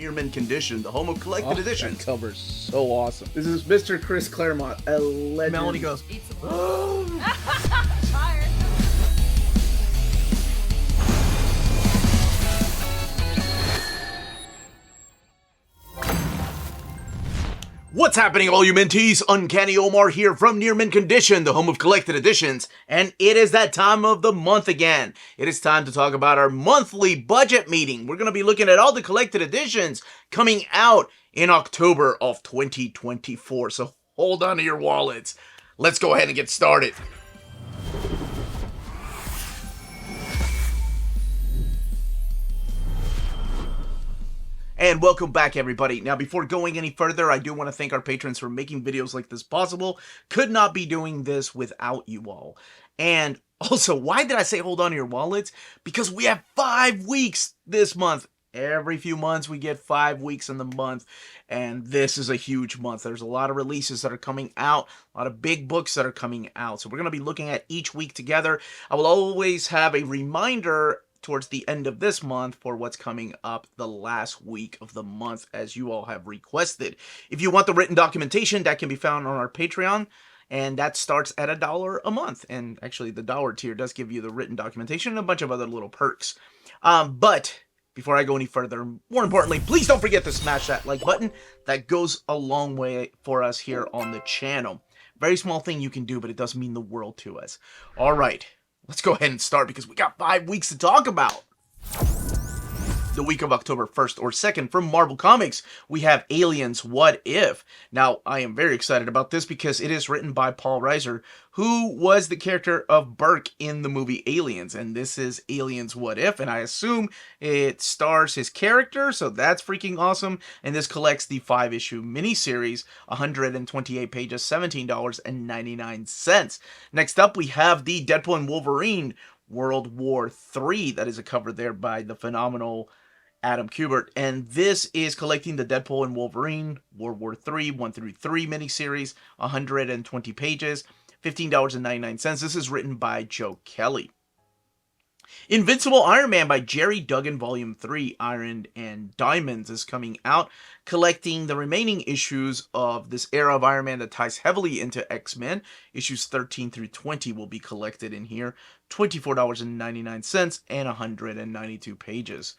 Nearman Condition, the home of collected editions. That cover's so awesome. This is Mr. Chris Claremont, a legend. Melanie goes, Tired. What's happening, all you mentees? Uncanny Omar here from Nearman Condition, the home of collected editions, and it is that time of the month again. It is time to talk about our monthly budget meeting. We're going to be looking at all the collected editions coming out in October of 2024, so hold on to your wallets. Let's go ahead and get started. And welcome back, everybody. Now, before going any further, I do want to thank our patrons for making videos like this possible. Could not be doing this without you all. And also, why did I say hold on to your wallets? Because we have 5 weeks this month. Every few months, we get 5 weeks in the month, and this is a huge month. There's a lot of releases that are coming out, a lot of big books that are coming out. So we're going to be looking at each week together. I will always have a reminder towards the end of this month for what's coming up the last week of the month, as you all have requested. If you want the written documentation, that can be found on our Patreon, and that starts at $1 a month. And actually, the dollar tier does give you the written documentation and a bunch of other little perks. But before I go any further, more importantly, please don't forget to smash that like button. That goes a long way for us here on the channel. Very small thing you can do, but it does mean the world to us. All right. Let's go ahead and start because we got 5 weeks to talk about. The week of October 1st or 2nd from Marvel Comics, we have Aliens What If. Now, I am very excited about this because it is written by Paul Reiser, who was the character of Burke in the movie Aliens. And this is Aliens What If, and I assume it stars his character, so that's freaking awesome. And this collects the 5-issue miniseries, 128 pages, $17.99. Next up, we have the Deadpool and Wolverine World War III. That is a cover there by the phenomenal Adam Kubert, and this is collecting the Deadpool and Wolverine World War III 1-3 miniseries, 120 pages, $15.99. This is written by Joe Kelly. Invincible Iron Man by Jerry Duggan, Volume 3, Iron and Diamonds, is coming out, collecting the remaining issues of this era of Iron Man that ties heavily into X-Men. Issues 13 through 20 will be collected in here, $24.99 and 192 pages.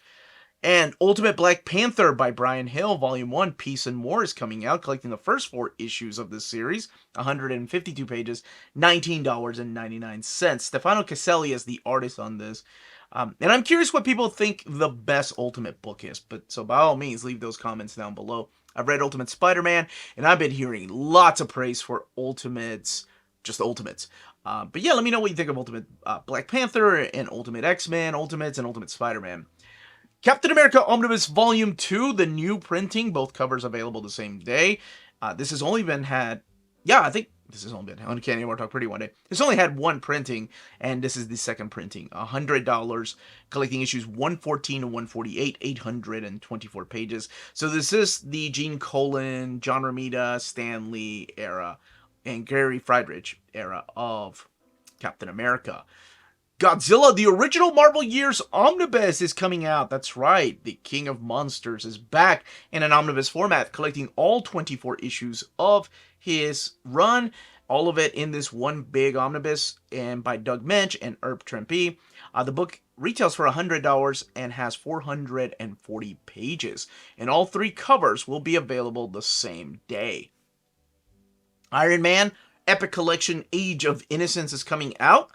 And Ultimate Black Panther by Brian Hill, Volume 1, Peace and War, is coming out, collecting the first 4 issues of this series, 152 pages, $19.99. Stefano Caselli is the artist on this. And I'm curious what people think the best Ultimate book is, but so by all means, leave those comments down below. I've read Ultimate Spider-Man, and I've been hearing lots of praise for Ultimates, just Ultimates. But yeah, let me know what you think of Ultimate Black Panther and Ultimate X-Men, Ultimates, and Ultimate Spider-Man. Captain America Omnibus Volume 2, the new printing, both covers available the same day. This has only been had, I think this has only been, Uncanny Omar Talk Pretty one day. It's only had one printing, and this is the second printing. $100, collecting issues 114 to 148, 824 pages. So this is the Gene Colan, John Romita, Stan Lee era, and Gary Friedrich era of Captain America. Godzilla, the original Marvel Years Omnibus, is coming out. That's right. The King of Monsters is back in an omnibus format, collecting all 24 issues of his run. All of it in this one big omnibus, and by Doug Mensch and Herb Trimpe. The book retails for $100 and has 440 pages. And all 3 covers will be available the same day. Iron Man Epic Collection Age of Innocence is coming out.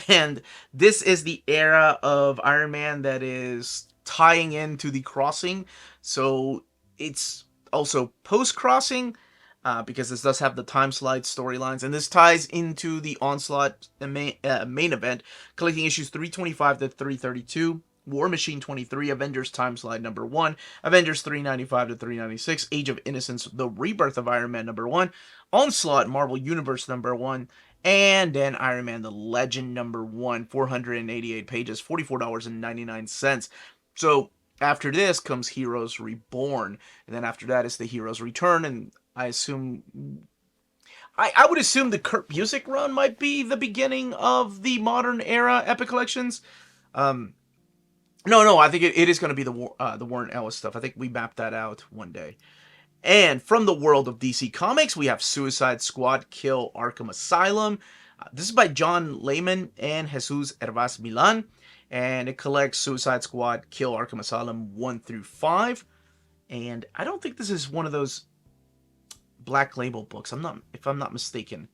And this is the era of Iron Man that is tying into the Crossing. So it's also post-Crossing, because this does have the time slide storylines. And this ties into the Onslaught main event, collecting issues 325 to 332. War Machine 23, Avengers Time Slide number 1, Avengers 395 to 396, Age of Innocence, The Rebirth of Iron Man number 1, Onslaught Marvel Universe number 1, and then Iron Man The Legend number 1, 488 pages, $44.99. So after this comes Heroes Reborn, and then after that is the Heroes Return, and I would assume the Kurt Busiek run might be the beginning of the modern era Epic Collections. No, I think it is going to be the Warren Ellis stuff. I think we mapped that out one day. And from the world of DC Comics, we have Suicide Squad Kill Arkham Asylum. This is by John Layman and Jesus Hervas Milan. And it collects Suicide Squad Kill Arkham Asylum 1 through 5. And I don't think this is one of those Black Label books. If I'm not mistaken.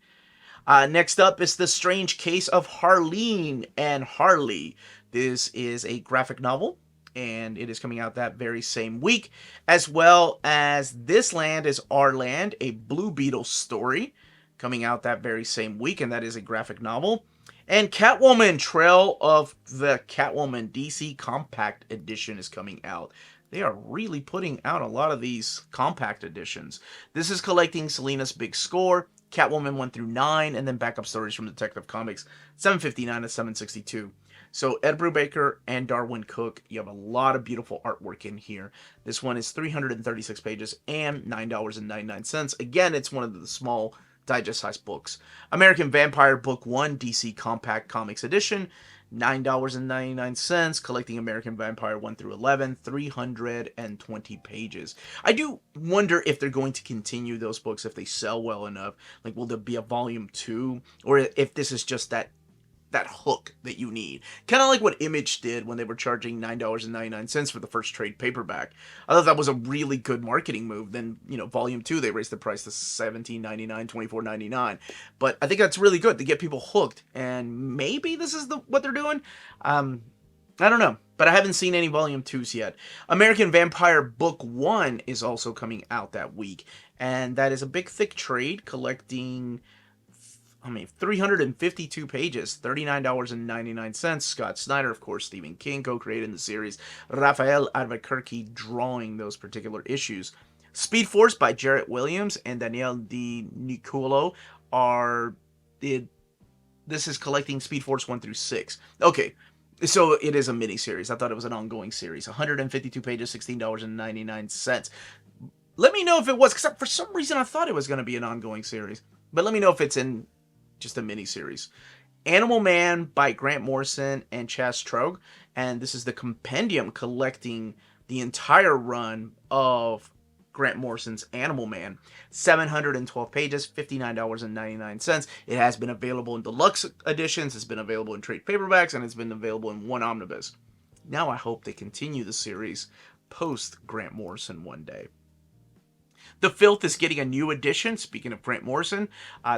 Next up is The Strange Case of Harleen and Harley. This is a graphic novel, and it is coming out that very same week, as well as This Land is Our Land, a Blue Beetle story, coming out that very same week, and that is a graphic novel. And Catwoman Trail of the Catwoman DC Compact Edition is coming out. They are really putting out a lot of these compact editions. This is collecting Selena's Big Score, Catwoman 1 through 9, and then backup stories from Detective Comics 759 to 762. So Ed Brubaker and Darwin Cook, you have a lot of beautiful artwork in here. This one is 336 pages and $9.99. Again, it's one of the small digest-sized books. American Vampire Book 1 DC Compact Comics Edition, $9.99, collecting American Vampire 1 through 11, 320 pages. I do wonder if they're going to continue those books if they sell well enough. Like, will there be a volume 2? Or if this is just that hook that you need. Kind of like what Image did when they were charging $9.99 for the first trade paperback. I thought that was a really good marketing move. Then, volume 2, they raised the price to $17.99, $24.99. But I think that's really good to get people hooked. And maybe this is what they're doing. I don't know. But I haven't seen any volume 2s yet. American Vampire Book 1 is also coming out that week. And that is a big, thick trade collecting 352 pages, $39.99. Scott Snyder, of course, Stephen King co-created the series. Rafael Albuquerque drawing those particular issues. Speed Force by Jarrett Williams and Daniel Di Nicolo this is collecting Speed Force 1 through 6. Okay, so it is a mini-series. I thought it was an ongoing series. 152 pages, $16.99. Let me know if it was, because for some reason I thought it was going to be an ongoing series. But let me know if it's in just a mini-series. Animal Man by Grant Morrison and Chas Trogue. And this is the compendium collecting the entire run of Grant Morrison's Animal Man. 712 pages, $59.99. It has been available in deluxe editions, it's been available in trade paperbacks, and it's been available in one omnibus. Now I hope they continue the series post Grant Morrison one day. The Filth is getting a new edition. Speaking of Grant Morrison,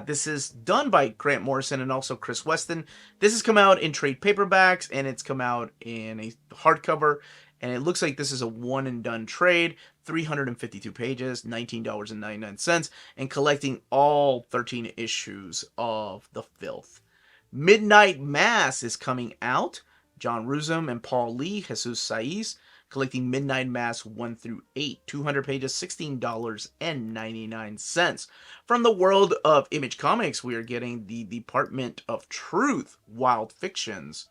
this is done by Grant Morrison and also Chris Weston. This has come out in trade paperbacks and it's come out in a hardcover. And it looks like this is a one and done trade. 352 pages, $19.99, and collecting all 13 issues of The Filth. Midnight Mass is coming out. John Rusum and Paul Lee, Jesus Saiz, collecting Midnight Mass 1 through 8, 200 pages, $16.99. From the world of Image Comics, we are getting the Department of Truth Wild Fictions.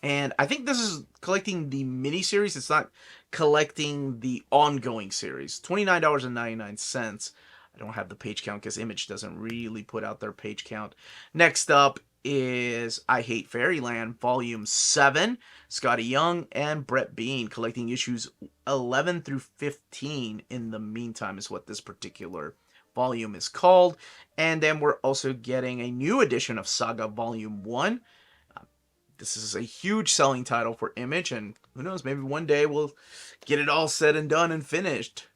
And I think this is collecting the miniseries. It's not collecting the ongoing series. $29.99. I don't have the page count because Image doesn't really put out their page count. Next up is I Hate Fairyland Volume 7. Scotty Young and Brett Bean collecting issues 11 through 15 in the meantime is what this particular volume is called. And then we're also getting a new edition of Saga Volume 1. This is a huge selling title for Image, and who knows, maybe one day we'll get it all said and done and finished.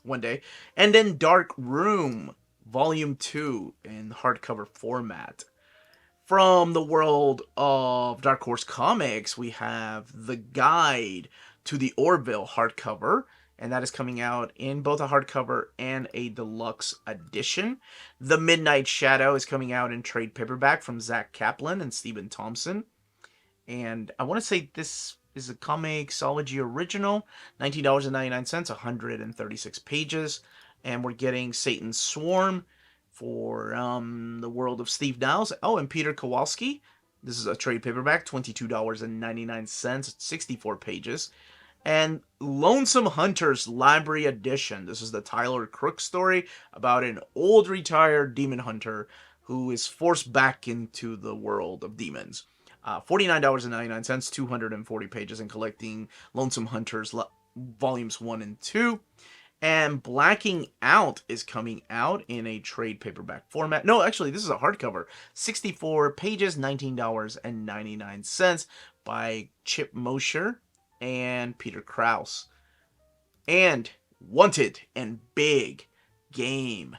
One day. And then Dark Room Volume 2 in hardcover format. From the world of Dark Horse Comics, we have The Guide to the Orville hardcover, and that is coming out in both a hardcover and a deluxe edition. The Midnight Shadow is coming out in trade paperback from Zach Kaplan and Stephen Thompson. And I want to say this is a Comixology original, $19.99, 136 pages. And we're getting Satan's Swarm for the world of Steve Niles. Oh, and Peter Kowalski. This is a trade paperback, $22.99, 64 pages. And Lonesome Hunters Library Edition. This is the Tyler Crook story about an old retired demon hunter who is forced back into the world of demons. $49.99, 240 pages, and collecting Lonesome Hunters volumes 1 and 2. And Blacking Out is coming out in a trade paperback format. No, actually, this is a hardcover. 64 pages, $19.99 by Chip Mosher and Peter Krause. And Wanted and Big Game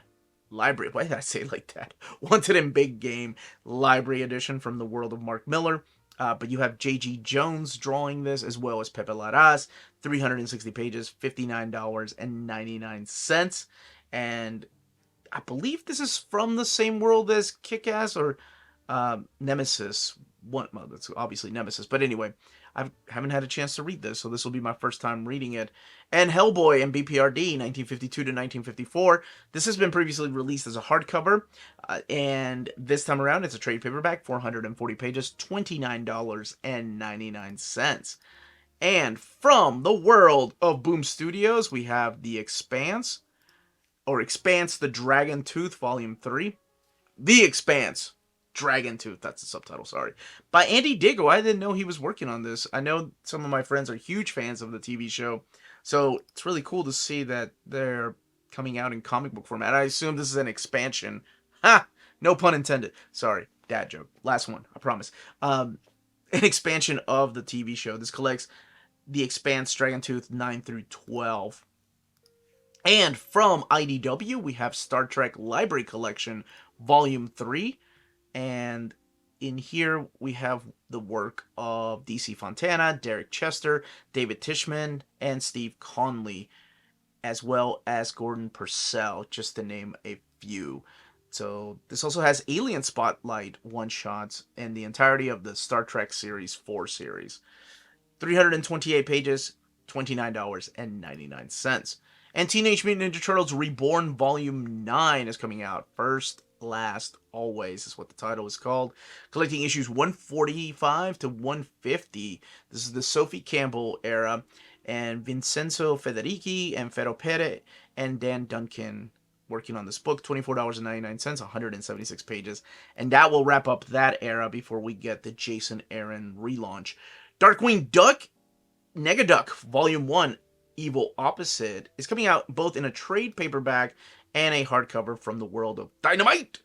Library. Why did I say it like that? Wanted and Big Game Library Edition from the world of Mark Miller. But you have J.G. Jones drawing this, as well as Pepe Larraz. 360 pages, $59.99. And I believe this is from the same world as Kick-Ass or Nemesis. Well, that's obviously Nemesis. But anyway, I haven't had a chance to read this, so this will be my first time reading it. And Hellboy and BPRD, 1952 to 1954. This has been previously released as a hardcover, and this time around it's a trade paperback, 440 pages, $29.99. And from the world of Boom Studios, we have The Expanse, or Expanse the Dragon Tooth, Volume 3. The Expanse. Dragon Tooth, that's the subtitle, sorry. By Andy Diggle. I didn't know he was working on this. I know some of my friends are huge fans of the TV show, so it's really cool to see that they're coming out in comic book format. I assume this is an expansion. Ha! No pun intended. Sorry, dad joke. Last one, I promise. An expansion of the TV show. This collects The Expanse, Dragon Tooth 9 through 12. And from IDW, we have Star Trek Library Collection, Volume 3. And in here, we have the work of D.C. Fontana, Derek Chester, David Tishman, and Steve Conley, as well as Gordon Purcell, just to name a few. So this also has Alien Spotlight one-shots and the entirety of the Star Trek Series 4 series. 328 pages, $29.99. And Teenage Mutant Ninja Turtles Reborn Volume 9 is coming out. First, Last, Always is what the title is called. Collecting issues 145 to 150. This is the Sophie Campbell era. And Vincenzo Federici and Ferro Pere and Dan Duncan working on this book. $24.99, 176 pages. And that will wrap up that era before we get the Jason Aaron relaunch. Darkwing Duck, Negaduck, Volume 1, Evil Opposite, is coming out both in a trade paperback and a hardcover from the world of Dynamite.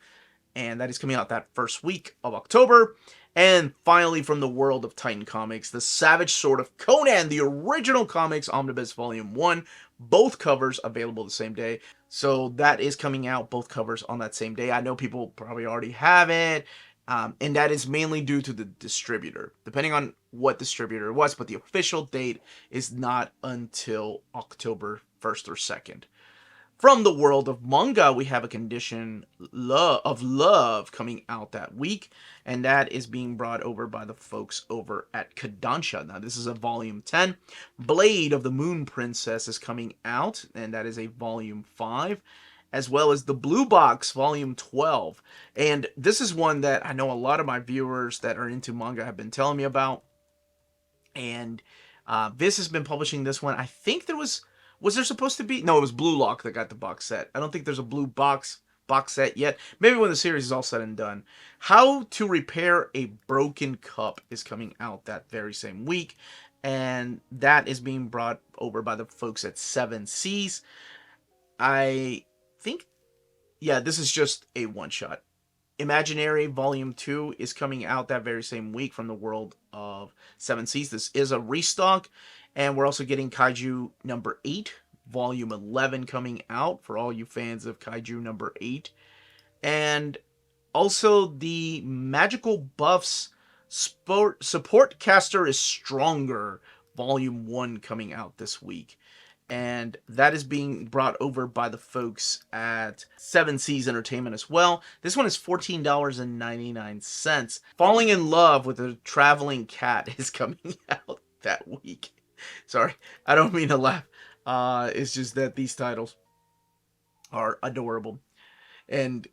And that is coming out that first week of October. And finally, from the world of Titan Comics, The Savage Sword of Conan, the original comics, Omnibus Volume 1. Both covers available the same day. So that is coming out, both covers on that same day. I know people probably already have it. And that is mainly due to the distributor, depending on what distributor it was. But the official date is not until October 1st or 2nd. From the world of manga, we have a Condition of Love coming out that week, and that is being brought over by the folks over at Kodansha. Now, this is a Volume 10. Blade of the Moon Princess is coming out, and that is a Volume 5, as well as the Blue Box Volume 12. And this is one that I know a lot of my viewers that are into manga have been telling me about, and Viz has been publishing this one. I think there was there supposed to be? No, it was Blue Lock that got the box set. I don't think there's a Blue Box set yet. Maybe when the series is all said and done. How to Repair a Broken Cup is coming out that very same week. And that is being brought over by the folks at 7 Seas. I think, yeah, this is just a one-shot. Imaginary Volume 2 is coming out that very same week from the world of 7 Seas. This is a restock. And we're also getting Kaiju number 8, Volume 11 coming out for all you fans of Kaiju number 8. And also the Magical Buffs Support Caster is Stronger, Volume 1 coming out this week. And that is being brought over by the folks at 7 Seas Entertainment as well. This one is $14.99. Falling in Love with a Traveling Cat is coming out that week. Sorry, I don't mean to laugh. It's just that these titles are adorable. And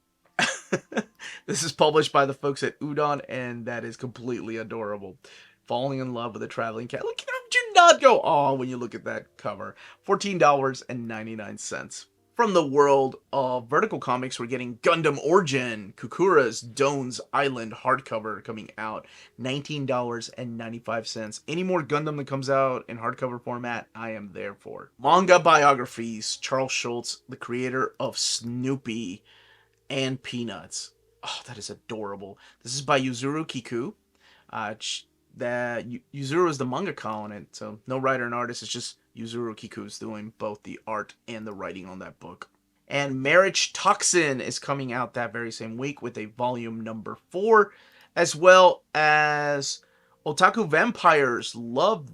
this is published by the folks at Udon, and that is completely adorable. Falling in Love with a Traveling Cat. Look, how would you not go, oh, when you look at that cover? $14.99. From the world of Vertical Comics, we're getting Gundam Origin, Kukura's Doan's Island hardcover coming out, $19.95. Any more Gundam that comes out in hardcover format, I am there for. Manga biographies, Charles Schultz, the creator of Snoopy and Peanuts. Oh, that is adorable. This is by Yuzuru Kiku. Yuzuru is the mangaka on it, so no writer and artist. It's just Yuzuru Kiku's doing both the art and the writing on that book. And Marriage Toxin is coming out that very same week with a volume number 4, as well as Otaku Vampires Love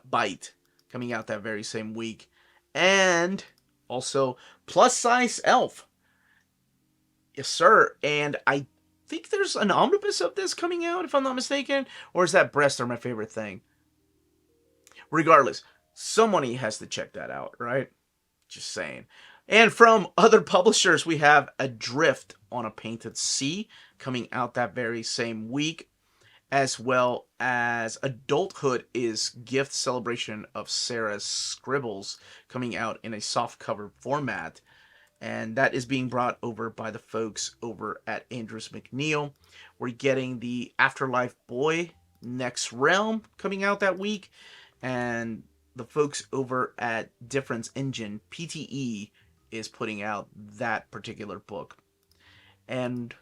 Bite coming out that very same week. And also Plus Size Elf. Yes, sir. And I think there's an omnibus of this coming out, if I'm not mistaken. Or is that Breast are my favorite thing? Regardless, somebody has to check that out, right? Just saying. And from other publishers, we have Adrift on a Painted Sea coming out that very same week, as well as Adulthood is Gift Celebration of Sarah's Scribbles coming out in a softcover format. And that is being brought over by the folks over at Andrews McNeil. We're getting the Afterlife Boy Next Realm coming out that week. And the folks over at Difference Engine, PTE, is putting out that particular book. And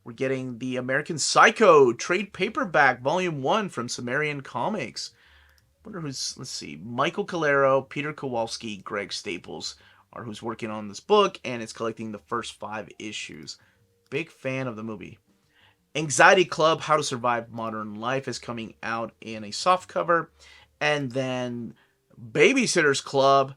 we're getting the American Psycho trade paperback volume 1 from Sumerian Comics. Wonder who's, let's see, Michael Calero, Peter Kowalski, Greg Staples are who's working on this book, and it's collecting the first 5 issues. Big fan of the movie. Anxiety Club, How to Survive Modern Life is coming out in a softcover. And then Babysitter's Club,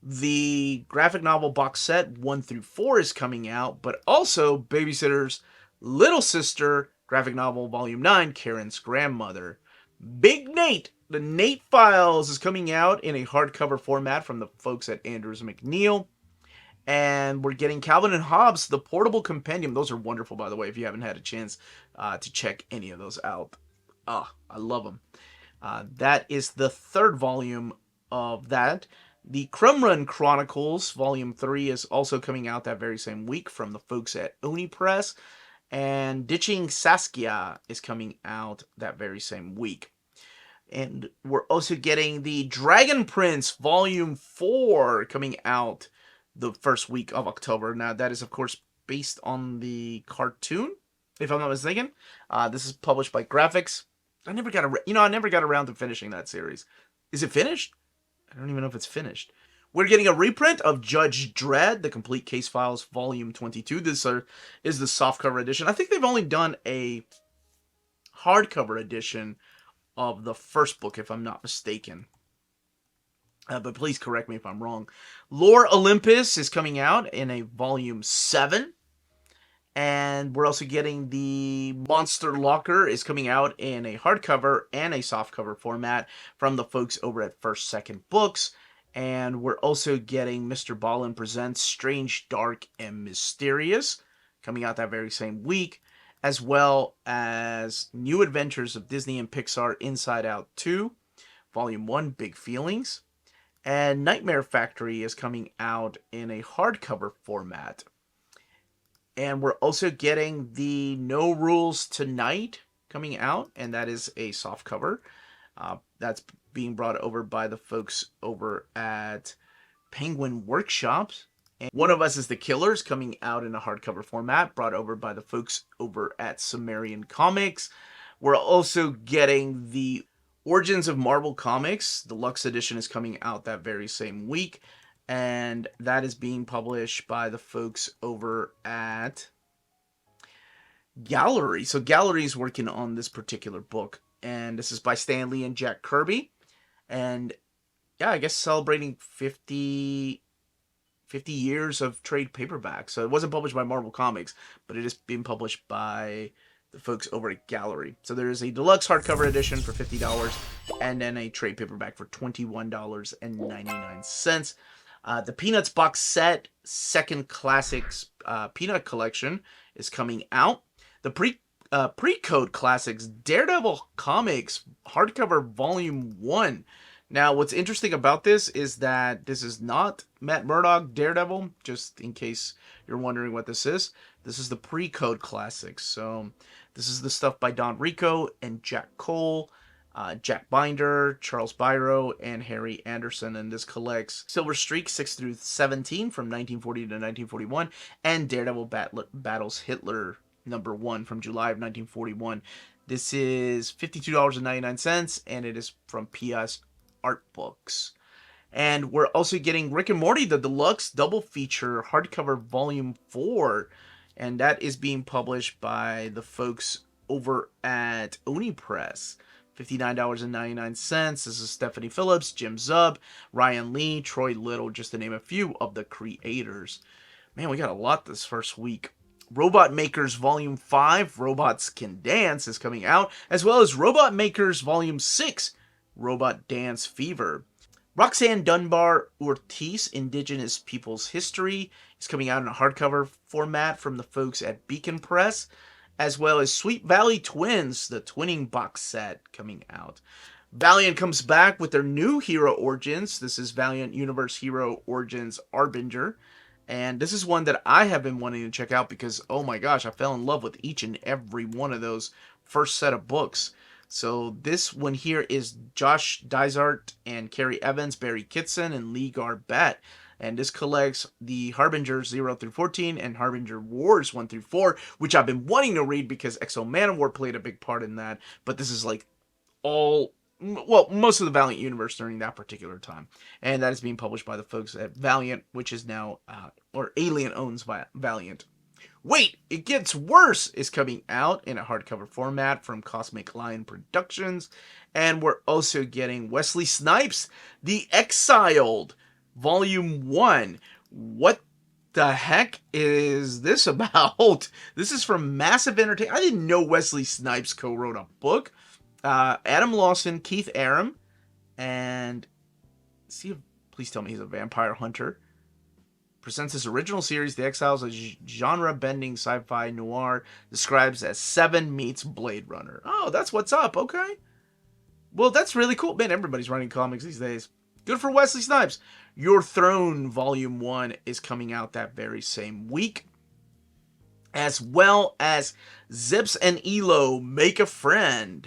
the graphic novel box set 1 through 4 is coming out, but also Babysitter's Little Sister graphic novel volume 9, Karen's Grandmother. Big Nate, the Nate Files is coming out in a hardcover format from the folks at Andrews McNeil. And we're getting Calvin and Hobbes, the Portable Compendium. Those are wonderful, by the way, if you haven't had a chance to check any of those out. I love them. That is the 3rd volume of that. The Crumrun Chronicles, Volume 3, is also coming out that very same week from the folks at Oni Press. And Ditching Saskia is coming out that very same week. And we're also getting the Dragon Prince Volume 4 coming out the first week of October. Now, that is, of course, based on the cartoon, if I'm not mistaken. This is published by Graphics. I never got around to finishing that series. Is it finished? I don't even know if it's finished. We're getting a reprint of Judge Dredd, The Complete Case Files, Volume 22. This is the softcover edition. I think they've only done a hardcover edition of the first book, if I'm not mistaken. But please correct me if I'm wrong. Lore Olympus is coming out in a Volume 7. And we're also getting the Monster Locker is coming out in a hardcover and a softcover format from the folks over at First Second Books. And we're also getting Mr. Ballin Presents Strange, Dark, and Mysterious coming out that very same week, as well as New Adventures of Disney and Pixar Inside Out 2, Volume 1, Big Feelings. And Nightmare Factory is coming out in a hardcover format. And we're also getting the No Rules Tonight coming out, and that is a softcover. That's being brought over by the folks over at Penguin Workshops. And One of Us is the Killers coming out in a hardcover format, brought over by the folks over at Sumerian Comics. We're also getting the Origins of Marvel Comics. Deluxe edition is coming out that very same week. And that is being published by the folks over at Gallery. So Gallery is working on this particular book. And this is by Stan Lee and Jack Kirby. And yeah, I guess celebrating 50 years of trade paperback. So it wasn't published by Marvel Comics, but it is being published by the folks over at Gallery. So there is a deluxe hardcover edition for $50 and then a trade paperback for $21.99. The Peanuts box set, second classics Peanut collection is coming out. The Pre-Code Classics Daredevil Comics hardcover volume 1 Now, what's interesting about this is that this is not Matt Murdock Daredevil, just in case you're wondering what this is. This is the pre-code classics. So this is the stuff by Don Rico and Jack Cole, Jack Binder, Charles Biro, and Harry Anderson. And this collects Silver Streak 6 through 17 from 1940 to 1941, and Daredevil Battles Hitler #1 from July of 1941. This is $52.99, and it is from PS Art Books. And we're also getting Rick and Morty, the deluxe double feature hardcover volume 4. And that is being published by the folks over at Oni Press. $59.99. This is Stephanie Phillips, Jim Zub, Ryan Lee, Troy Little, just to name a few of the creators. Man, we got a lot this first week. Robot Makers Volume 5, Robots Can Dance, is coming out, as well as Robot Makers Volume 6, Robot Dance Fever. Roxanne Dunbar Ortiz, Indigenous Peoples History, is coming out in a hardcover format from the folks at Beacon Press, as well as Sweet Valley Twins, the Twinning box set, coming out. Valiant comes back with their new hero origins. This is Valiant Universe Hero Origins Arbinger. And this is one that I have been wanting to check out because, oh my gosh, I fell in love with each and every one of those first set of books. So this one here is Josh Dysart and Carrie Evans, Barry Kitson, and Lee Garbett. And this collects the Harbinger 0 through 14 and Harbinger Wars 1 through 4, which I've been wanting to read because Exo Manowar played a big part in that. But this is like most of the Valiant universe during that particular time. And that is being published by the folks at Valiant, which is now, or Alien owns Valiant. Wait, It Gets Worse is coming out in a hardcover format from Cosmic Lion Productions. And we're also getting Wesley Snipes, The Exiled, Volume 1. What the heck is this about? This is from Massive Entertainment. I didn't know Wesley Snipes co-wrote a book. Adam Lawson, Keith Aram, and please tell me he's a vampire hunter. Presents his original series, The Exiles, a genre-bending sci-fi noir, describes as Seven meets Blade Runner. Oh, that's what's up, okay. Well, that's really cool. Man, everybody's writing comics these days. Good for Wesley Snipes. Your Throne, Volume 1 is coming out that very same week. As well as Zips and Elo, Make a Friend.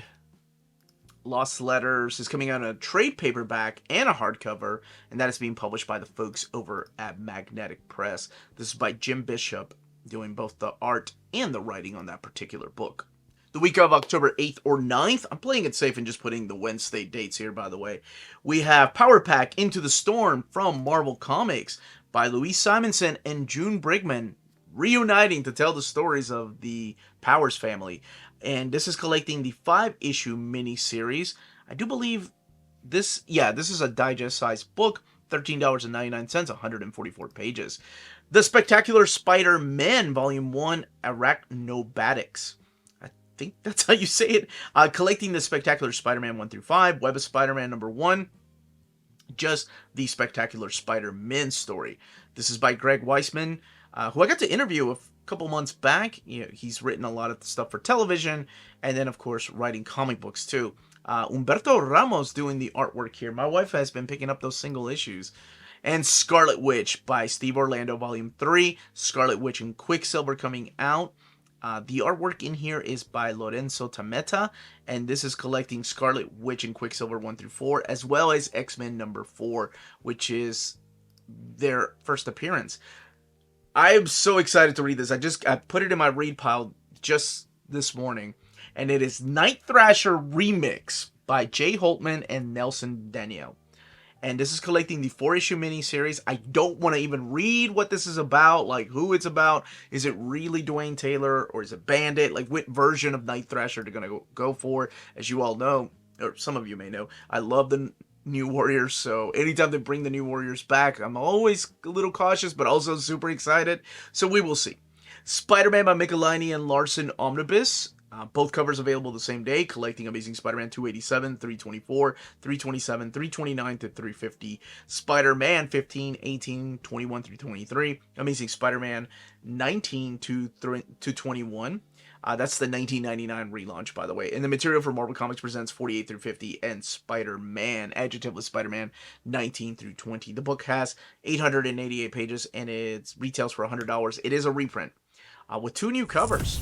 Lost Letters is coming out in a trade paperback and a hardcover, and that is being published by the folks over at Magnetic Press. This is by Jim Bishop, doing both the art and the writing on that particular book. The week of October 8th or 9th, I'm playing it safe and just putting the Wednesday dates here, by the way, we have Power Pack Into the Storm from Marvel Comics by Louise Simonson and June Brigman, reuniting to tell the stories of the Powers family. And this is collecting the 5-issue miniseries. I do believe this is a digest-sized book, $13.99, 144 pages. The Spectacular Spider-Man, Volume 1, Arachnobatics. I think that's how you say it. Collecting the Spectacular Spider-Man 1 through 5, Web of Spider-Man #1, just the Spectacular Spider-Man story. This is by Greg Weisman, who I got to interview a couple months back. He's written a lot of stuff for television, and then of course writing comic books too. Humberto Ramos doing the artwork here. My wife has been picking up those single issues. And Scarlet Witch by Steve Orlando, Volume 3. Scarlet Witch and Quicksilver coming out. The artwork in here is by Lorenzo Tameta, and this is collecting Scarlet Witch and Quicksilver 1 through 4, as well as X-Men #4, which is their first appearance. I am so excited to read this. I put it in my read pile just this morning. And it is Night Thrasher Remix by Jay Holtman and Nelson Daniel. And this is collecting the 4-issue miniseries. I don't want to even read what this is about, like who it's about. Is it really Dwayne Taylor or is it Bandit? Like what version of Night Thrasher they're going to go for? As you all know, or some of you may know, I love the New Warriors, so anytime they bring the New Warriors back, I'm always a little cautious, but also super excited, so we will see. Spider-Man by Michelini and Larson Omnibus, both covers available the same day, collecting Amazing Spider-Man 287, 324, 327, 329 to 350, Spider-Man 15, 18, 21 through 23, Amazing Spider-Man 19 to 21, That's the 1999 relaunch, by the way. And the material for Marvel Comics Presents 48 through 50 and Spider-Man, Adjectiveless Spider-Man 19 through 20. The book has 888 pages and it retails for $100. It is a reprint with 2 new covers.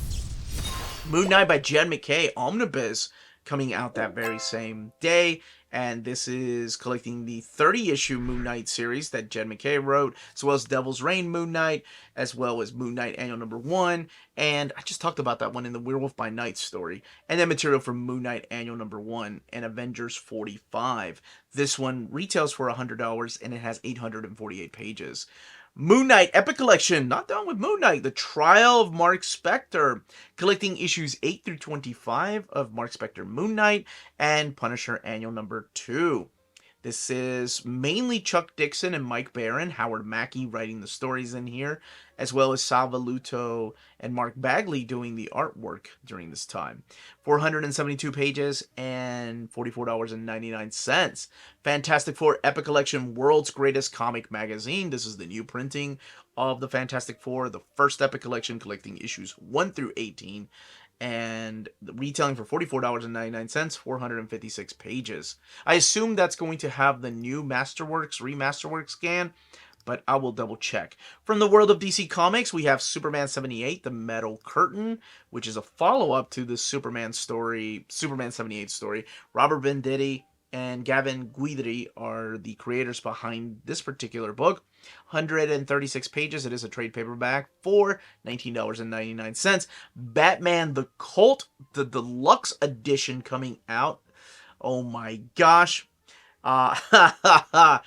Moon Knight by Jed MacKay, Omnibus, coming out that very same day. And this is collecting the 30-issue Moon Knight series that Jed MacKay wrote, as well as Devil's Reign Moon Knight, as well as Moon Knight Annual Number 1. And I just talked about that one in the Werewolf by Night story. And then material from Moon Knight Annual Number 1 and Avengers 45. This one retails for $100 and it has 848 pages. Moon Knight Epic Collection, not done with Moon Knight, The Trial of Mark Spector, collecting issues 8 through 25 of Mark Spector Moon Knight and Punisher Annual Number 2. This is mainly Chuck Dixon and Mike Barron, Howard Mackie writing the stories in here, as well as Sal Velluto and Mark Bagley doing the artwork during this time. 472 pages and $44.99. Fantastic Four Epic Collection, World's Greatest Comic Magazine. This is the new printing of the Fantastic Four, the first Epic Collection, collecting issues 1 through 18. And retailing for $44.99, 456 pages. I assume that's going to have the new Remasterworks scan, but I will double check. From the world of DC Comics, we have Superman 78, The Metal Curtain, which is a follow-up to the Superman 78 story. Robert Venditti and Gavin Guidry are the creators behind this particular book. 136 pages. It is a trade paperback for $19.99. Batman the Cult, the deluxe edition coming out. Oh my gosh. I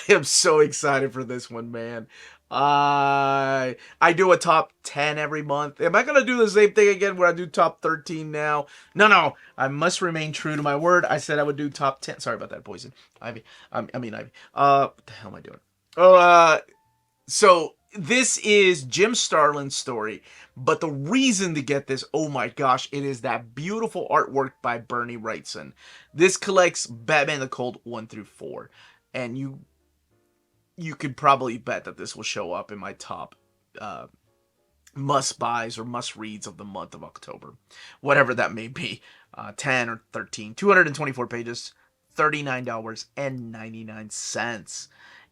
am so excited for this one, man. I do a top 10 every month. Am I going to do the same thing again where I do top 13 now? No. I must remain true to my word. I said I would do top 10. Sorry about that, Poison. Ivy. Ivy. What the hell am I doing? So this is Jim Starlin's story, but the reason to get this, oh my gosh, it is that beautiful artwork by Bernie Wrightson. This collects Batman the Cult 1 through 4, and you could probably bet that this will show up in my top must-buys or must-reads of the month of October, whatever that may be, 10 or 13, 224 pages, $39.99.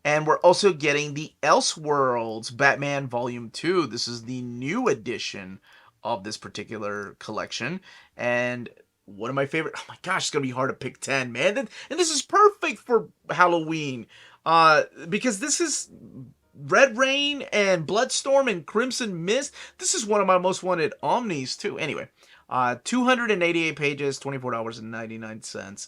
And we're also getting the Elseworlds Batman Volume 2. This is the new edition of this particular collection. And one of my favorite... Oh my gosh, it's going to be hard to pick 10, man. And this is perfect for Halloween. Because this is Red Rain and Bloodstorm and Crimson Mist. This is one of my most wanted Omnis, too. Anyway, 288 pages, $24.99.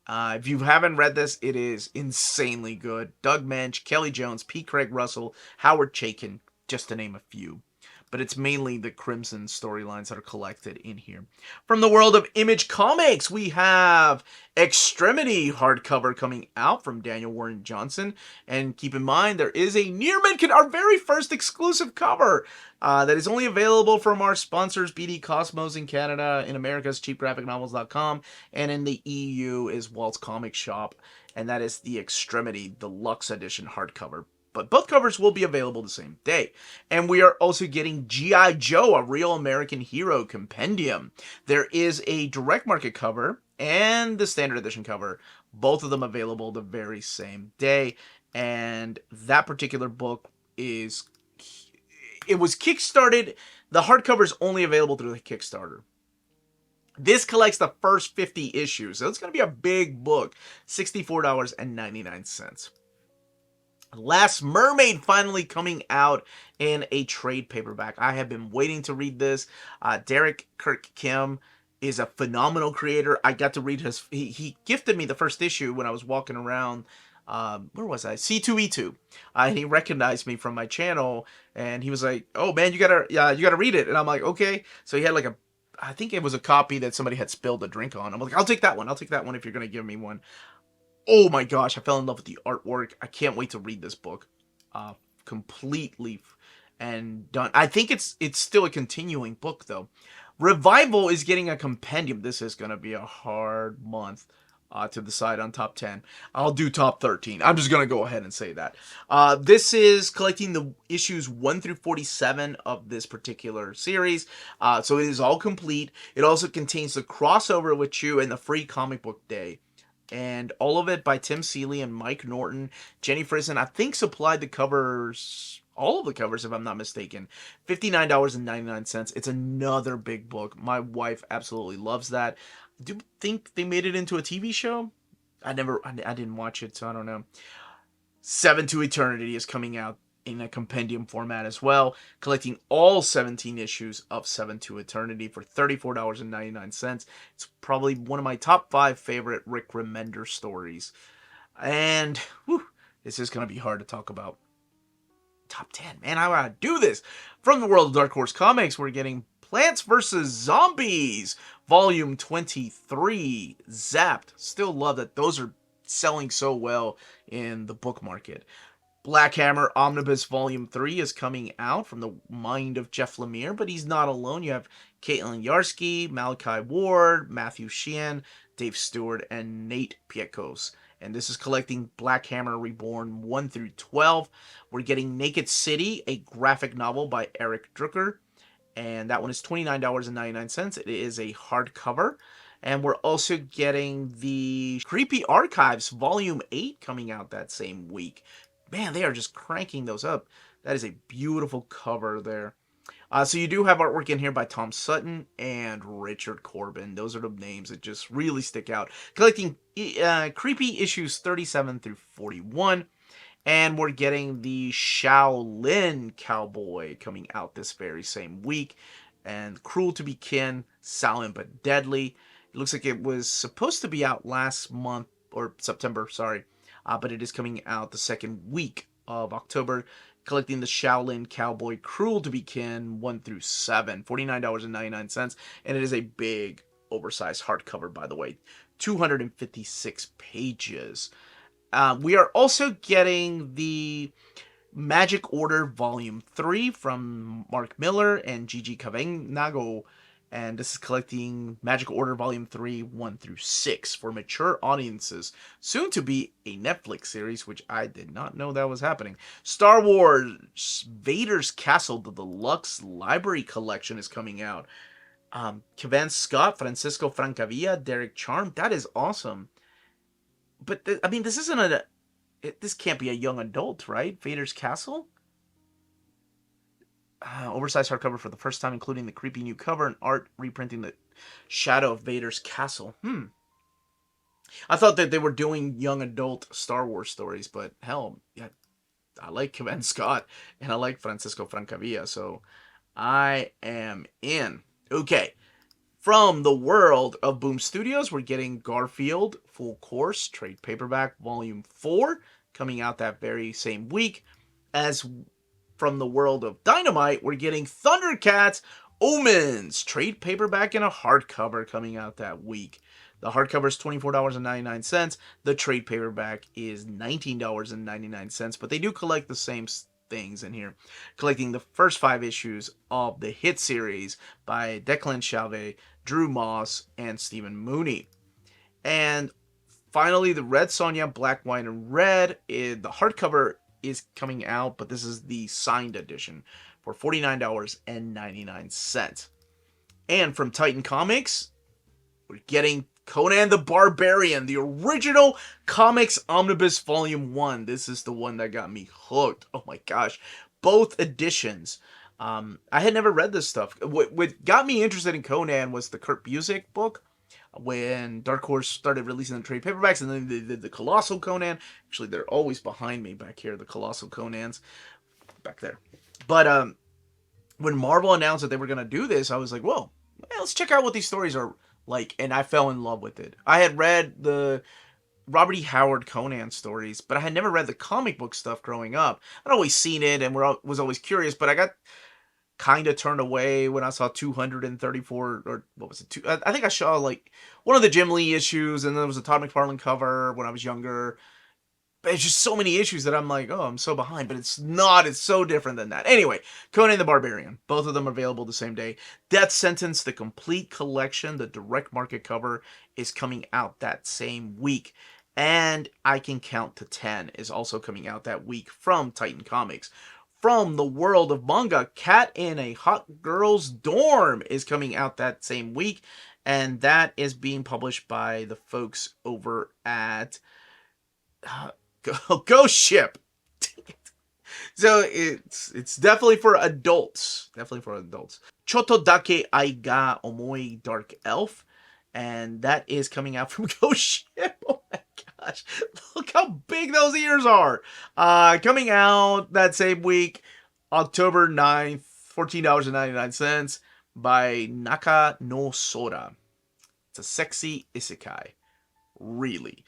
If you haven't read this, it is insanely good. Doug Mensch, Kelly Jones, P. Craig Russell, Howard Chaykin, just to name a few. But it's mainly the Crimson storylines that are collected in here. From the world of Image Comics, we have Extremity hardcover coming out from Daniel Warren Johnson. And keep in mind, there is a near mint, our very first exclusive cover that is only available from our sponsors, BD Cosmos in Canada, in America's cheapgraphicnovels.com, and in the EU is Walt's Comic Shop. And that is the Extremity Deluxe Edition hardcover. But both covers will be available the same day. And we are also getting G.I. Joe, a Real American Hero Compendium. There is a direct market cover and the standard edition cover, both of them available the very same day. And that particular book it was kickstarted. The hardcover is only available through the Kickstarter. This collects the first 50 issues, so it's going to be a big book. $64.99. Last Mermaid finally coming out in a trade paperback. I have been waiting to read this. Derek Kirk Kim is a phenomenal creator. I got to read he gifted me the first issue when I was walking around. Where was I? C2E2. And he recognized me from my channel, and he was like, "Oh man, you gotta read it." And I'm like, "Okay." So he had like I think it was a copy that somebody had spilled a drink on. I'm like, "I'll take that one. I'll take that one if you're gonna give me one." Oh my gosh, I fell in love with the artwork. I can't wait to read this book completely and done. I think it's still a continuing book, though. Revival is getting a compendium. This is going to be a hard month. to decide on top 10. I'll do top 13. I'm just going to go ahead and say that. This is collecting the issues 1 through 47 of this particular series. So it is all complete. It also contains the crossover with Chew and the free comic book day. And all of it by Tim Seeley and Mike Norton. Jenny Frison, I think, supplied the covers, all of the covers, if I'm not mistaken. $59.99. It's another big book. My wife absolutely loves that. I do think they made it into a TV show. I didn't watch it, so I don't know. 7 to Eternity is coming out in a compendium format as well, collecting all 17 issues of 7 to Eternity for $34.99. It's probably one of my top 5 favorite Rick Remender stories. And this is going to be hard to talk about. Top 10, man, I want to do this. From the world of Dark Horse Comics, we're getting Plants vs. Zombies, Volume 23, Zapped. Still love that those are selling so well in the book market. Black Hammer Omnibus Volume 3 is coming out from the mind of Jeff Lemire, but he's not alone. You have Caitlin Yarsky, Malachi Ward, Matthew Sheehan, Dave Stewart, and Nate Piekos. And this is collecting Black Hammer Reborn 1 through 12. We're getting Naked City, a graphic novel by Eric Drucker. And that one is $29.99. It is a hardcover. And we're also getting the Creepy Archives Volume 8 coming out that same week. Man, they are just cranking those up. That is a beautiful cover there. So you do have artwork in here by Tom Sutton and Richard Corbin. Those are the names that just really stick out. Collecting Creepy issues 37 through 41. And we're getting the Shaolin Cowboy coming out this very same week. And Cruel to Be Kin, Silent but Deadly. It looks like it was supposed to be out last month, or September, sorry. But it is coming out the second week of October. Collecting the Shaolin Cowboy Cruel to Be Kin 1 through 7. $49.99. And it is a big, oversized hardcover, by the way. 256 pages. We are also getting the Magic Order Volume 3 from Mark Miller and Gigi Cavegnago. And this is collecting Magic Order Volume 3, 1 through 6 for mature audiences. Soon to be a Netflix series, which I did not know that was happening. Star Wars Vader's Castle, the Deluxe Library Collection is coming out. Kevin Scott, Francisco Francavilla, Derek Charm. That is awesome. But, this isn't this can't be a young adult, right? Vader's Castle? Oversized hardcover for the first time, including the creepy new cover and art reprinting the shadow of Vader's castle. I thought that they were doing young adult Star Wars stories, but hell, yeah, I like Kevin Scott and I like Francisco Francavilla, so I am in. Okay, from the world of Boom Studios, we're getting Garfield Full Course trade paperback volume 4 coming out that very same week. As from the world of Dynamite, we're getting Thundercats Omens trade paperback and a hardcover coming out that week. The hardcover is $24.99. The trade paperback is $19.99. But they do collect the same things in here. Collecting the first 5 issues of the hit series by Declan Shalvey, Drew Moss, and Stephen Mooney. And finally, the Red Sonja Black, White, and Red. The hardcover is coming out, but this is the signed edition for $49.99. And from Titan Comics, we're getting Conan the Barbarian, the original comics omnibus volume 1. This is the one that got me hooked. Oh my gosh. Both editions. I had never read this stuff. What got me interested in Conan was the Kurt Busiek book, when Dark Horse started releasing the trade paperbacks, and then they did the Colossal Conan. Actually, they're always behind me back here, the Colossal Conans. Back there. But when Marvel announced that they were going to do this, I was like, whoa, let's check out what these stories are like. And I fell in love with it. I had read the Robert E. Howard Conan stories, but I had never read the comic book stuff growing up. I'd always seen it and was always curious, but I got kind of turned away when I saw 234, or what was it? I think I saw like one of the Jim Lee issues, and there was a Todd McFarlane cover when I was younger. It's just so many issues that I'm like, oh, I'm so behind, but it's not. It's so different than that. Anyway, Conan the Barbarian. Both of them available the same day. Death Sentence, the complete collection, the direct market cover, is coming out that same week. And I Can Count to 10 is also coming out that week from Titan Comics. From the world of manga, Cat in a Hot Girl's Dorm is coming out that same week. And that is being published by the folks over at Ghost Ship. So it's definitely for adults. Definitely for adults. Choto Dake Ai ga Omoi Dark Elf. And that is coming out from Ghost Ship. Oh my gosh. Look how big those ears are. Coming out that same week, October 9th, $14.99 by Naka no Sora. It's a sexy isekai. Really.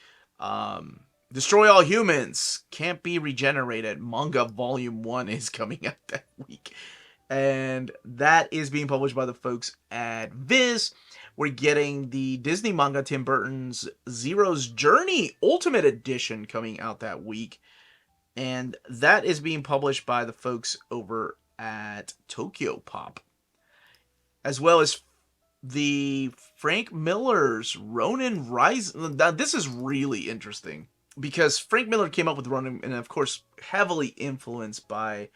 Destroy All Humans Can't Be Regenerated. Manga Volume 1 is coming out that week. And that is being published by the folks at Viz. We're getting the Disney manga Tim Burton's Zero's Journey Ultimate Edition coming out that week. And that is being published by the folks over at Tokyo Pop. As well as the Frank Miller's Ronin Rise. Now, this is really interesting because Frank Miller came up with Ronin, and of course, heavily influenced by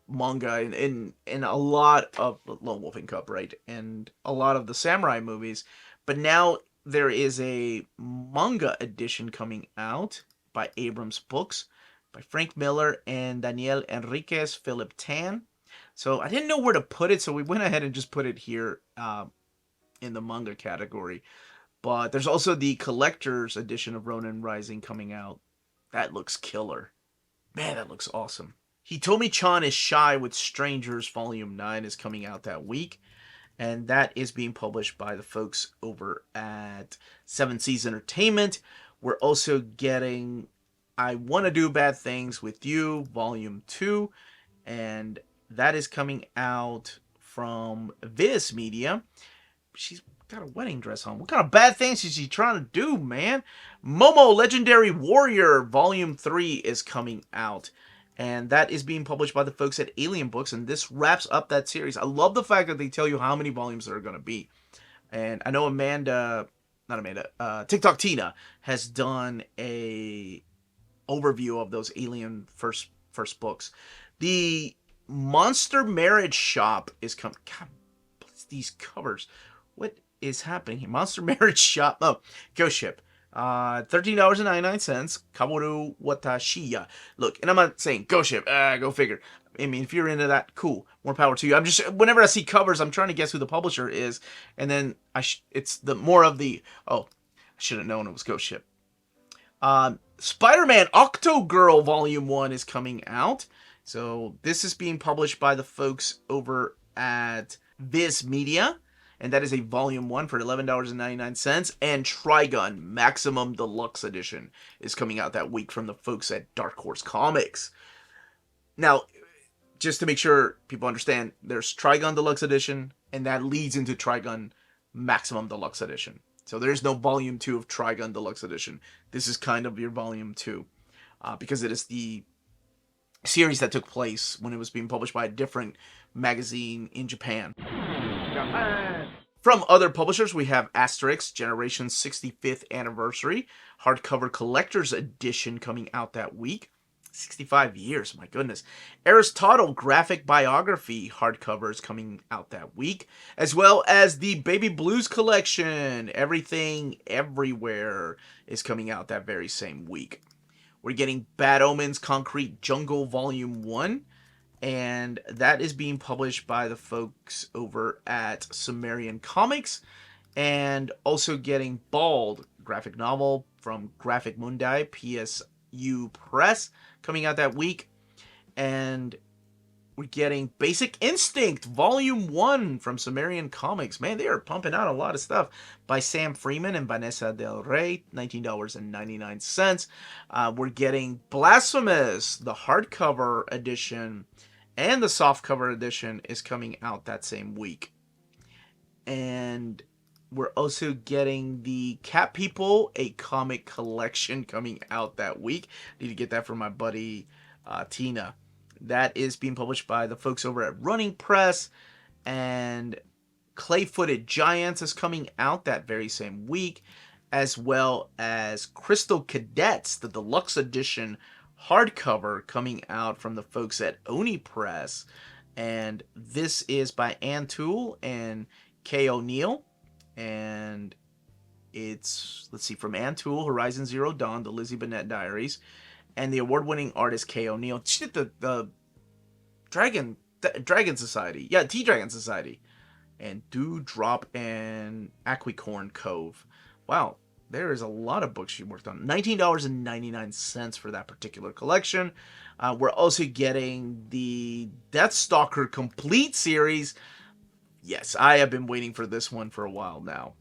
manga and a lot of Lone Wolf and Cub, right? And a lot of the samurai movies. But now there is a manga edition coming out by Abrams Books by Frank Miller and Daniel Enriquez, Philip Tan. So I didn't know where to put it, so we went ahead and just put it here in the manga category. But there's also the collector's edition of Ronin Rising coming out. That looks killer. Man, that looks awesome. Hitomi-chan is Shy with Strangers Volume 9 is coming out that week. And that is being published by the folks over at Seven Seas Entertainment. We're also getting I Want to Do Bad Things with You Volume 2. And that is coming out from Viz Media. She's got a wedding dress on. What kind of bad things is she trying to do, man? Momo Legendary Warrior Volume 3 is coming out. And that is being published by the folks at Alien Books. And this wraps up that series. I love the fact that they tell you how many volumes there are going to be. And I know TikTok Tina has done a overview of those Alien first books. The Monster Marriage Shop is coming. God, these covers. What is happening here? Monster Marriage Shop. Oh, Ghost Ship. $13.99. Kaworu Watashiya. Look, and I'm not saying Ghost Ship. Go figure. I mean, if you're into that, cool. More power to you. I'm just, whenever I see covers, I'm trying to guess who the publisher is. And then it's the more of the, I should have known it was Ghost Ship. Spider-Man Octogirl Volume 1 is coming out. So this is being published by the folks over at Viz Media. And that is a Volume 1 for $11.99. And Trigun Maximum Deluxe Edition is coming out that week from the folks at Dark Horse Comics. Now, just to make sure people understand, there's Trigun Deluxe Edition, and that leads into Trigun Maximum Deluxe Edition. So there's no Volume 2 of Trigun Deluxe Edition. This is kind of your Volume 2. Because it is the series that took place when it was being published by a different magazine in Japan. From other publishers, we have Asterix Generation's 65th Anniversary Hardcover Collector's Edition coming out that week. 65 years, my goodness. Aristotle Graphic Biography hardcovers coming out that week, as well as the Baby Blues Collection, Everything Everywhere, is coming out that very same week. We're getting Bad Omens Concrete Jungle Volume 1, and that is being published by the folks over at Sumerian Comics, and also getting Bald graphic novel from Graphic Mundi, PSU Press, coming out that week. And we're getting Basic Instinct Volume 1 from Sumerian Comics. Man, they are pumping out a lot of stuff by Sam Freeman and Vanessa Del Rey, $19.99. We're getting Blasphemous, the hardcover edition, and the softcover edition is coming out that same week. And We're also getting the Cat People, a comic collection coming out that week. Need to get that from my buddy Tina. That is being published by the folks over at Running Press. And Clay-Footed Giants is coming out that very same week, as well as Crystal Cadets, the deluxe edition hardcover coming out from the folks at Oni Press. And this is by Ann Toole and Kay O'Neill. And it's, let's see, from Ann Toole, Horizon Zero Dawn, the Lizzie Bennett Diaries, and the award-winning artist Kay O'Neill. She did the Dragon Society. Yeah, T-Dragon Society. And Dewdrop and Aquicorn Cove. Wow, there is a lot of books she worked on. $19.99 for that particular collection. We're also getting the Deathstalker Complete series. Yes, I have been waiting for this one for a while now.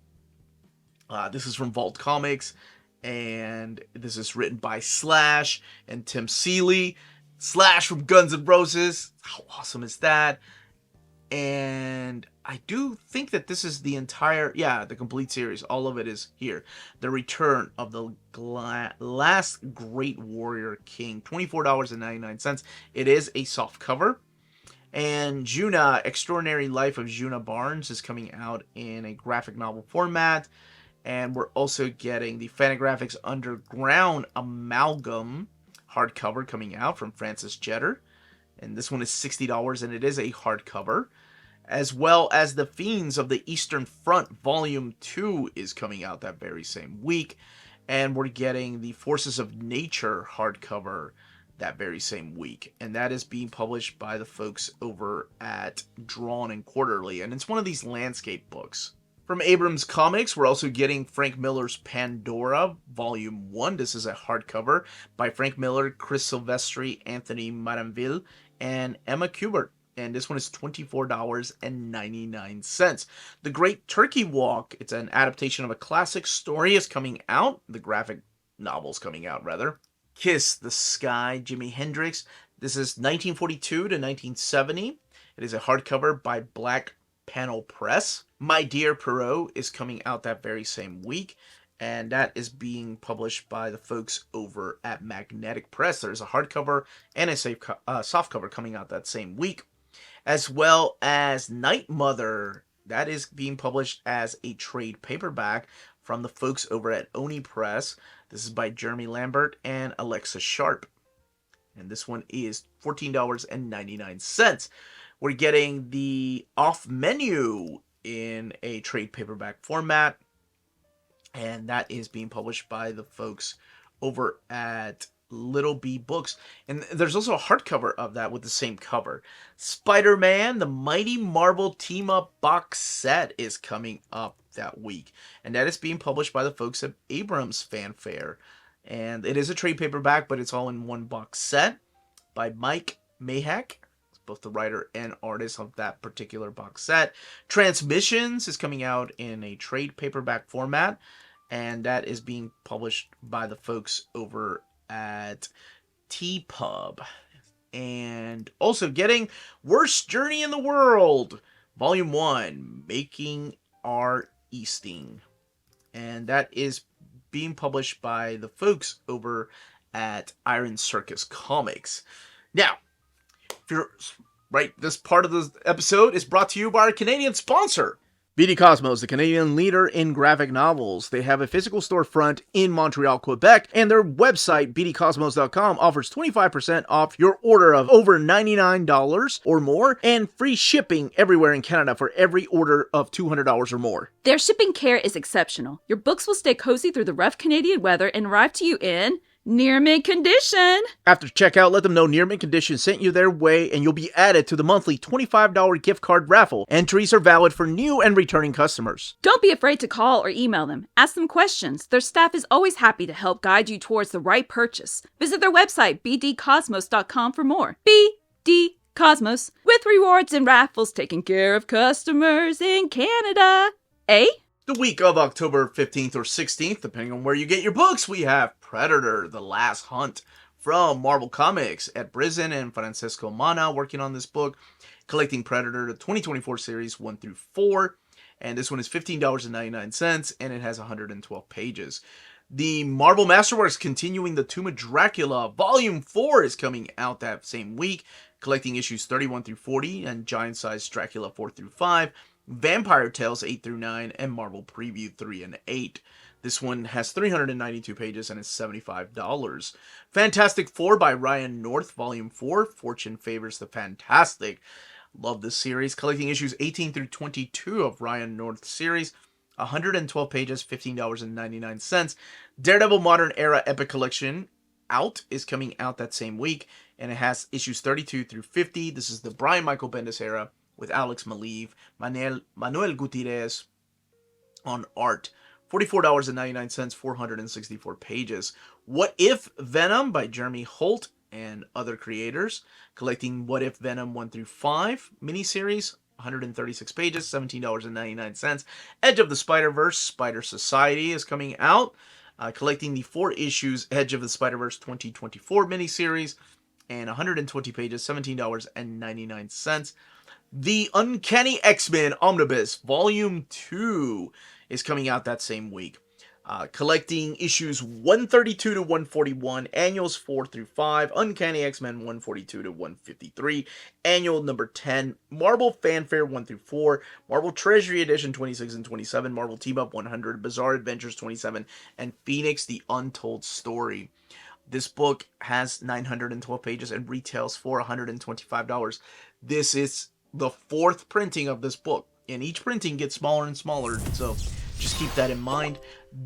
This is from Vault Comics, and this is written by Slash and Tim Seeley. Slash from Guns N' Roses. How awesome is that? And I do think that this is the entire, the complete series. All of it is here. The Return of the Last Great Warrior King. $24.99. It is a soft cover. And Juna, Extraordinary Life of Juna Barnes is coming out in a graphic novel format. And we're also getting the Fantagraphics Underground Amalgam hardcover coming out from Francis Jeter. And this one is $60, and it is a hardcover. As well as The Fiends of the Eastern Front Volume 2 is coming out that very same week. And we're getting the Forces of Nature hardcover that very same week. And that is being published by the folks over at Drawn and Quarterly. And it's one of these landscape books. From Abrams Comics, we're also getting Frank Miller's Pandora, Volume 1. This is a hardcover by Frank Miller, Chris Silvestri, Anthony Maranville, and Emma Kubert. And this one is $24.99. The Great Turkey Walk, it's an adaptation of a classic story, is coming out. The graphic novel's coming out, rather. Kiss the Sky, Jimi Hendrix. This is 1942 to 1970. It is a hardcover by Black Panel Press. My Dear Perot is coming out that very same week, and that is being published by the folks over at Magnetic Press. There's a hardcover and a softcover coming out that same week, as well as Night Mother. That is being published as a trade paperback from the folks over at Oni Press. This is by Jeremy Lambert and Alexa Sharp. And this one is $14.99. We're getting the Off Menu in a trade paperback format. And that is being published by the folks over at Little B Books. And there's also a hardcover of that with the same cover. Spider-Man, the Mighty Marvel Team-Up box set is coming up that week. And that is being published by the folks at Abrams Fanfare. And it is a trade paperback, but it's all in one box set by Mike Mahak, both the writer and artist of that particular box set. Transmissions is coming out in a trade paperback format, and that is being published by the folks over at TPub. And also getting Worst Journey in the World, Volume 1, Making Our Easting. And that is being published by the folks over at Iron Circus Comics. Now, if you're right, this part of the episode is brought to you by our Canadian sponsor, BD Cosmos, the Canadian leader in graphic novels. They have a physical storefront in Montreal, Quebec, and their website, bdcosmos.com, offers 25% off your order of over $99 or more, and free shipping everywhere in Canada for every order of $200 or more. Their shipping care is exceptional. Your books will stay cozy through the rough Canadian weather and arrive to you in near mint condition. After checkout, let them know Near Mint Condition sent you their way, and you'll be added to the monthly $25 gift card raffle. Entries are valid for new and returning customers. Don't be afraid to call or email them. Ask them questions. Their staff is always happy to help guide you towards the right purchase. Visit their website, bdcosmos.com, for more. BD Cosmos, with rewards and raffles taking care of customers in Canada. Eh? The week of October 15th or 16th, depending on where you get your books, we have Predator, The Last Hunt from Marvel Comics. Ed Brisson and Francisco Mana working on this book, collecting Predator, the 2024 series 1 through 4. And this one is $15.99, and it has 112 pages. The Marvel Masterworks continuing the Tomb of Dracula Volume 4 is coming out that same week, collecting issues 31 through 40 and Giant Size Dracula 4 through 5, Vampire Tales 8 through 9, and Marvel Preview 3 and 8. This one has 392 pages and is $75. Fantastic Four by Ryan North, Volume 4, Fortune Favors the Fantastic. Love this series. Collecting issues 18 through 22 of Ryan North's series. 112 pages, $15.99. Daredevil Modern Era Epic Collection is coming out that same week, and it has issues 32 through 50. This is the Brian Michael Bendis era with Alex Maleev, Manuel Gutierrez on art. $44.99, 464 pages. What If Venom by Jeremy Holt and other creators. Collecting What If Venom 1 through 5 miniseries. 136 pages, $17.99. Edge of the Spider-Verse, Spider Society is coming out. Collecting the 4 issues Edge of the Spider-Verse 2024 miniseries. And 120 pages, $17.99. The Uncanny X-Men Omnibus Volume 2 is coming out that same week. Collecting issues 132 to 141, annuals 4 through 5, Uncanny X-Men 142 to 153, annual number 10, Marvel Fanfare 1 through 4, Marvel Treasury Edition 26 and 27, Marvel Team Up 100, Bizarre Adventures 27, and Phoenix The Untold Story. This book has 912 pages and retails for $125. This is the 4th printing of this book, and each printing gets smaller and smaller, so just keep that in mind.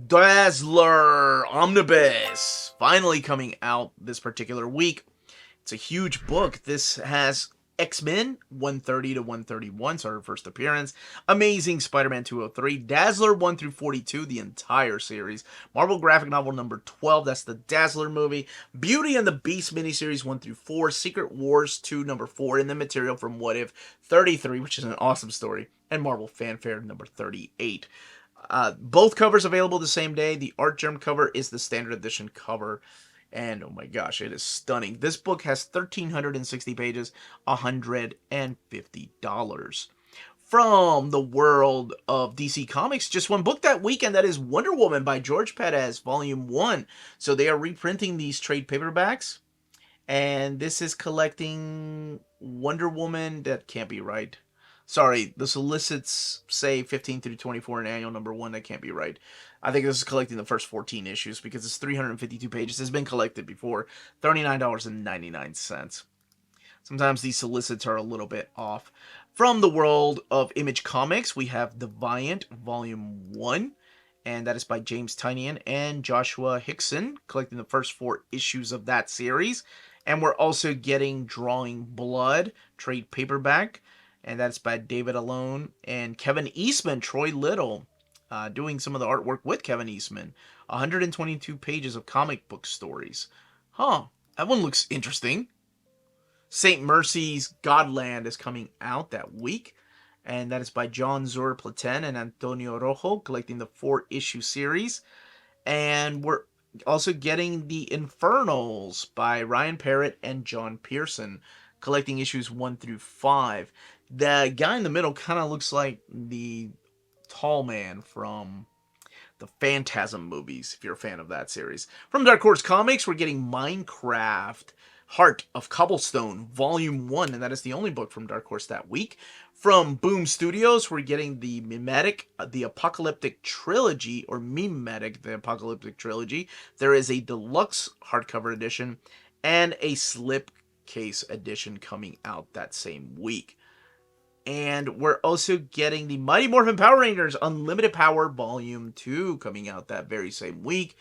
Dazzler Omnibus finally coming out this particular week. It's a huge book. This has X-Men 130 to 131, so her first appearance. Amazing Spider-Man 203, Dazzler 1 through 42, the entire series. Marvel graphic novel number 12, that's the Dazzler movie. Beauty and the Beast miniseries 1 through 4, Secret Wars 2 number 4, and the material from What If 33, which is an awesome story, and Marvel Fanfare number 38. Both covers available the same day. The Art Germ cover is the standard edition cover. And oh my gosh, it is stunning. This book has 1,360 pages, $150. From the world of DC Comics, just one book that weekend, that is Wonder Woman by George Perez, Volume 1. So they are reprinting these trade paperbacks. And this is collecting Wonder Woman. That can't be right. Sorry, the solicits say 15 through 24 in annual number 1. That can't be right. I think this is collecting the first 14 issues because it's 352 pages. It's been collected before. $39.99. Sometimes these solicits are a little bit off. From the world of Image Comics, we have Deviant Volume 1. And that is by James Tynion and Joshua Hickson, collecting the first 4 issues of that series. And we're also getting Drawing Blood, trade paperback. And that's by David Alone and Kevin Eastman, Troy Little, doing some of the artwork with Kevin Eastman. 122 pages of comic book stories. Huh, that one looks interesting. St. Mercy's Godland is coming out that week. And that is by John Zur Platen and Antonio Rojo, collecting the 4-issue series. And we're also getting The Infernals by Ryan Parrott and John Pearson, collecting issues 1 through 5. The guy in the middle kind of looks like the tall man from the Phantasm movies, if you're a fan of that series. From Dark Horse Comics, we're getting Minecraft Heart of Cobblestone, Volume 1, and that is the only book from Dark Horse that week. From Boom Studios, we're getting the The Apocalyptic Trilogy, or Mimetic, The Apocalyptic Trilogy. There is a deluxe hardcover edition and a slipcase edition coming out that same week. And we're also getting the Mighty Morphin Power Rangers Unlimited Power Volume 2 coming out that very same week.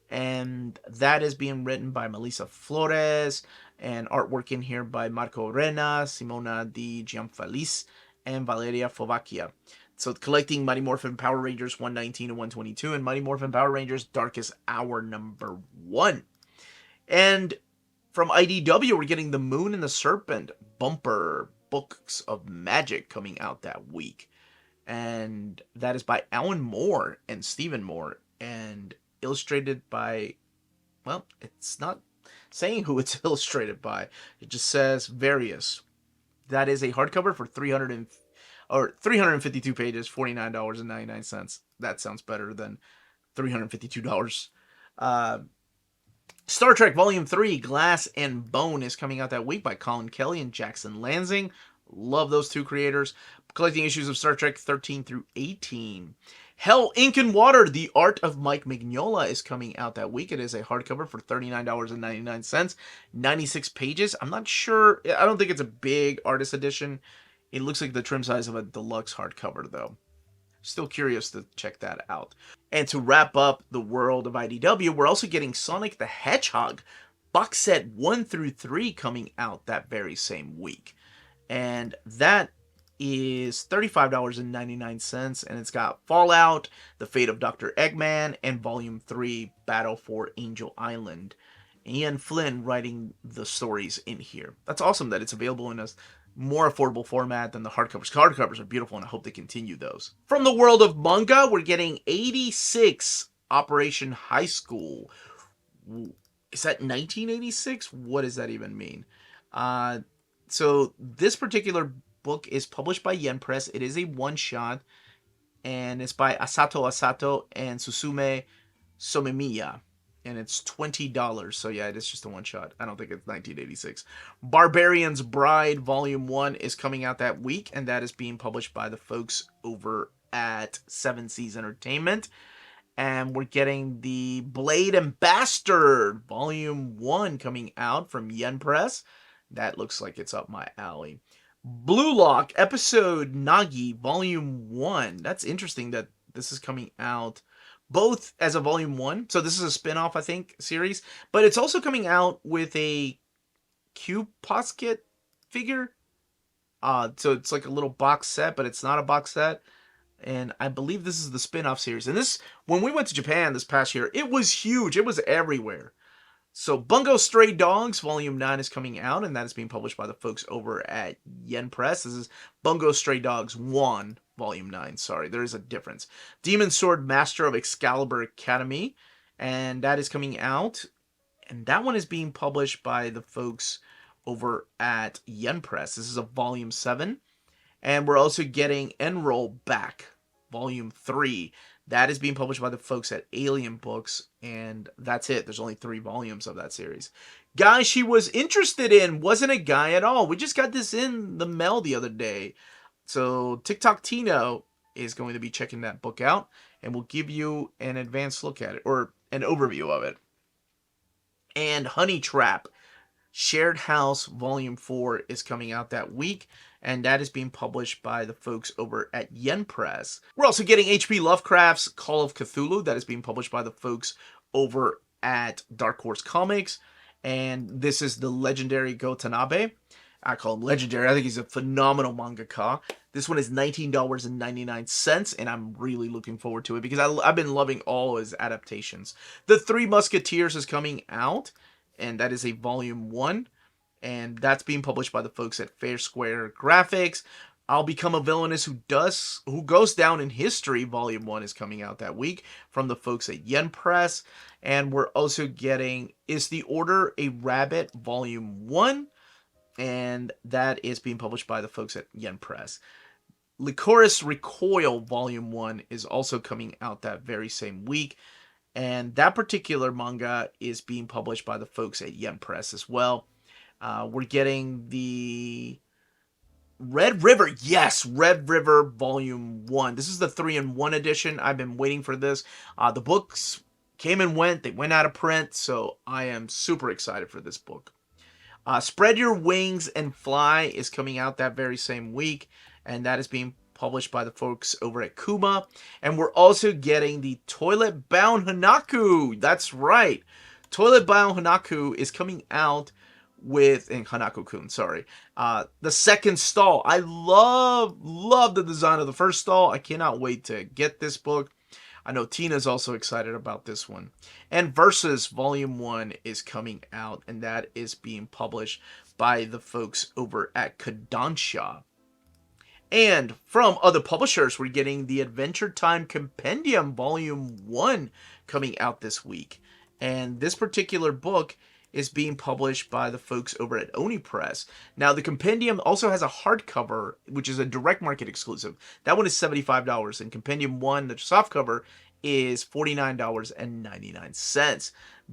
And that is being written by Melissa Flores, and artwork in here by Marco Rena, Simona Di Gianfelice, and Valeria Fovacchia. So collecting Mighty Morphin Power Rangers 119 and 122, and Mighty Morphin Power Rangers Darkest Hour number 1. And from IDW, we're getting The Moon and the Serpent bumper books of magic coming out that week. And that is by Alan Moore and Stephen Moore, and illustrated by, well, it's not saying who it's illustrated by. It just says various. That is a hardcover for or 352 pages, $49.99. That sounds better than $352. Star Trek Volume 3, Glass and Bone is coming out that week by Colin Kelly and Jackson Lansing. Love those two creators. Collecting issues of Star Trek 13 through 18. Hell, Ink and Water, The Art of Mike Mignola is coming out that week. It is a hardcover for $39.99. 96 pages. I'm not sure. I don't think it's a big artist edition. It looks like the trim size of a deluxe hardcover, though. Still curious to check that out. And to wrap up the world of IDW, we're also getting Sonic the Hedgehog box set 1 through 3 coming out that very same week. And that is $35.99, and it's got Fallout, The Fate of Dr. Eggman, and Volume 3, Battle for Angel Island. Ian Flynn writing the stories in here. That's awesome that it's available in a more affordable format than the hardcovers. Hardcovers are beautiful, and I hope they continue those. From the world of manga, we're getting 86 Operation High School. Is that 1986? What does that even mean? So this particular book is published by Yen Press. It is a one-shot, and it's by Asato and Susume Somemiya. And it's $20. So yeah, it is just a one-shot. I don't think it's 1986. Barbarian's Bride Volume 1 is coming out that week, and that is being published by the folks over at Seven Seas Entertainment. And we're getting the Blade and Bastard Volume 1 coming out from Yen Press. That looks like it's up my alley. Blue Lock Episode Nagi Volume 1. That's interesting that this is coming out both as a Volume 1, so this is a spin-off, I think, series, but it's also coming out with a Cube Posket figure. So it's like a little box set, but it's not a box set. And I believe this is the spin-off series. And this, when we went to Japan this past year, it was huge. It was everywhere. So Bungo Stray Dogs Volume 9 is coming out, and that is being published by the folks over at Yen Press. This is Bungo Stray Dogs 1, Volume 9. Sorry, there is a difference. Demon Sword Master of Excalibur Academy, and that is coming out. And that one is being published by the folks over at Yen Press. This is a Volume 7. And we're also getting Enroll Back, Volume 3. That is being published by the folks at Alien Books, and that's it. There's only 3 volumes of that series. Guy she was interested in wasn't a guy at all. We just got this in the mail the other day. So TikTok Tino is going to be checking that book out, and we'll give you an advanced look at it, or an overview of it. And Honey Trap, Shared House Volume 4 is coming out that week, and that is being published by the folks over at Yen Press. We're also getting H.P. Lovecraft's Call of Cthulhu. That is being published by the folks over at Dark Horse Comics, and this is the legendary Go Tanabe. I call him legendary. I think he's a phenomenal mangaka. This one is $19.99, and I'm really looking forward to it because I've been loving all his adaptations. The Three Musketeers is coming out, and that is a Volume 1. And that's being published by the folks at Fair Square Graphics. I'll Become a Villainess Who Goes Down in History, Volume 1 is coming out that week from the folks at Yen Press. And we're also getting Is the Order a Rabbit, Volume 1. And that is being published by the folks at Yen Press. Licorice Recoil, Volume 1 is also coming out that very same week. And that particular manga is being published by the folks at Yen Press as well. We're getting the Red River. Yes, Red River Volume 1. This is the 3-in-1 edition. I've been waiting for this. The books came and went. They went out of print, so I am super excited for this book. Spread Your Wings and Fly is coming out that very same week, and that is being published by the folks over at Kuma. And we're also getting the Toilet Bound Hanaku. That's right. Toilet Bound Hanaku is coming out with, and Hanako-kun, sorry, the second stall. I love the design of the first stall. I cannot wait to get this book. I know Tina's also excited about this one. And Versus Volume 1 is coming out, and that is being published by the folks over at Kodansha. And from other publishers, we're getting the Adventure Time Compendium Volume 1 coming out this week. And this particular book is being published by the folks over at Oni Press. Now, the Compendium also has a hardcover, which is a direct market exclusive. That one is $75, and Compendium 1, the softcover, is $49.99.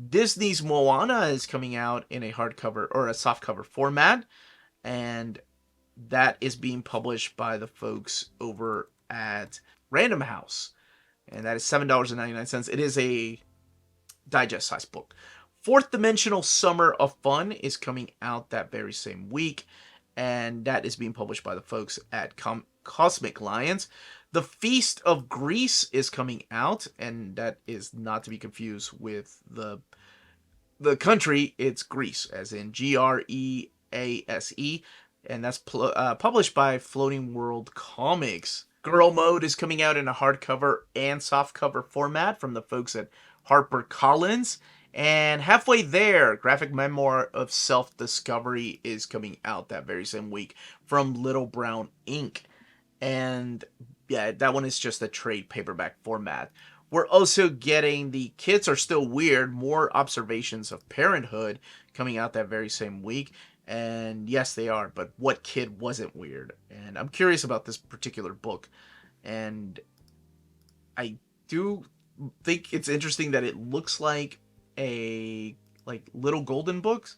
Disney's Moana is coming out in a hardcover or a softcover format, and that is being published by the folks over at Random House, and that is $7.99. It is a digest size book. Fourth Dimensional Summer of Fun is coming out that very same week, and that is being published by the folks at Cosmic Lions. The Feast of Greece is coming out, and that is not to be confused with the country. It's Greece, as in Grease, and that's published by Floating World Comics. Girl Mode is coming out in a hardcover and softcover format from the folks at HarperCollins. And Halfway There, graphic memoir of self-discovery, is coming out that very same week from Little Brown Ink. And yeah, that one is just a trade paperback format. We're also getting The Kids Are Still Weird, More Observations of Parenthood, coming out that very same week. And yes, they are, but what kid wasn't weird? And I'm curious about this particular book. And I do think it's interesting that it looks like Little Golden Books,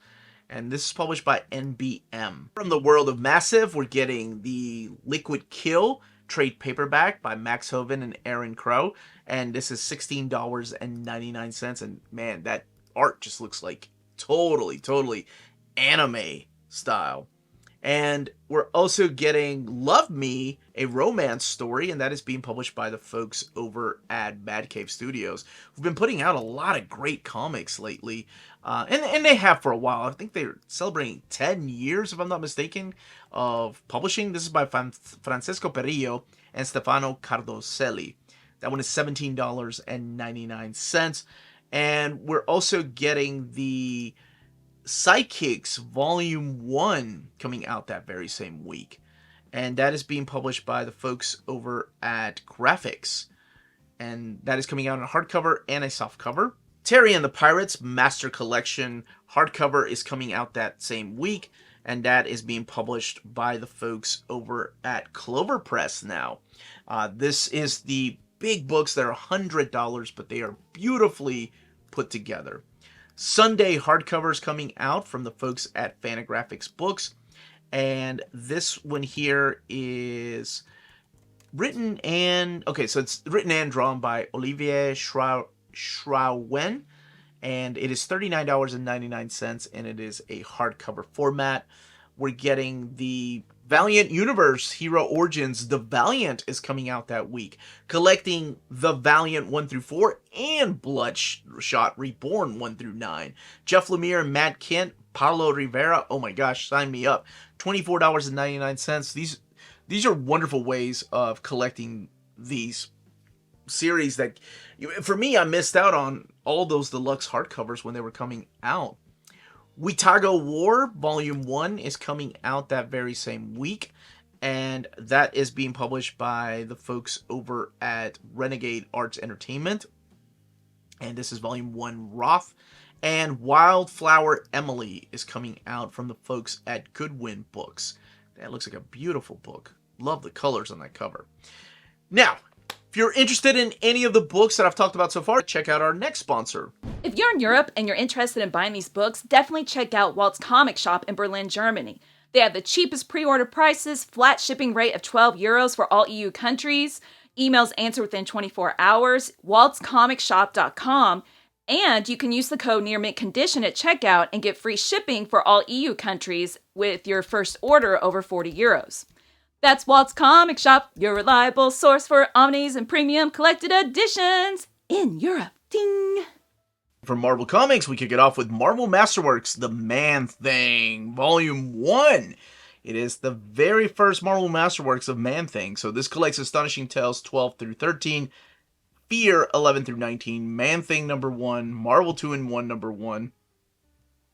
and this is published by NBM. From the world of Massive, we're getting the Liquid Kill trade paperback by Max Hoven and Aaron Crow, and this is $16.99. And man, that art just looks like totally anime style. And we're also getting Love Me, a romance story, and that is being published by the folks over at Mad Cave Studios, who've been putting out a lot of great comics lately. And they have for a while. I think they're celebrating 10 years, if I'm not mistaken, of publishing. This is by Francesco Perillo and Stefano Cardoselli. That one is $17.99. And we're also getting the Psychics Volume 1 coming out that very same week. And that is being published by the folks over at Graphics. And that is coming out in a hardcover and a softcover. Terry and the Pirates Master Collection hardcover is coming out that same week. And that is being published by the folks over at Clover Press now. This is the big books that are $100, but they are beautifully put together. Sunday hardcovers coming out from the folks at Fantagraphics Books, and this one here is written and it's written and drawn by Olivier Schrauen, and it is $39.99, and it is a hardcover format. We're getting the Valiant Universe Hero Origins. The Valiant is coming out that week, collecting The Valiant 1 through 4 and Bloodshot Reborn 1 through 9. Jeff Lemire and Matt Kent, Paulo Rivera. Oh my gosh, sign me up. $24.99. These are wonderful ways of collecting these series that, for me, I missed out on all those deluxe hardcovers when they were coming out. Witago War Volume 1 is coming out that very same week, and that is being published by the folks over at Renegade Arts Entertainment. And this is Volume 1 Roth. And Wildflower Emily is coming out from the folks at Goodwin Books. That looks like a beautiful book. Love the colors on that cover. Now, if you're interested in any of the books that I've talked about so far, check out our next sponsor. If you're in Europe and you're interested in buying these books, definitely check out Walt's Comic Shop in Berlin, Germany. They have the cheapest pre-order prices, flat shipping rate of €12 for all EU countries, emails answered within 24 hours, waltscomicshop.com, and you can use the code Near Mint Condition at checkout and get free shipping for all EU countries with your first order over €40. That's Walt's Comic Shop, your reliable source for omnis and premium collected editions in Europe. Ding! For Marvel Comics, we kick it off with Marvel Masterworks, The Man-Thing, Volume 1. It is the very first Marvel Masterworks of Man-Thing. So this collects Astonishing Tales 12 through 13, Fear 11 through 19, Man-Thing number 1, Marvel 2-in-1 number 1,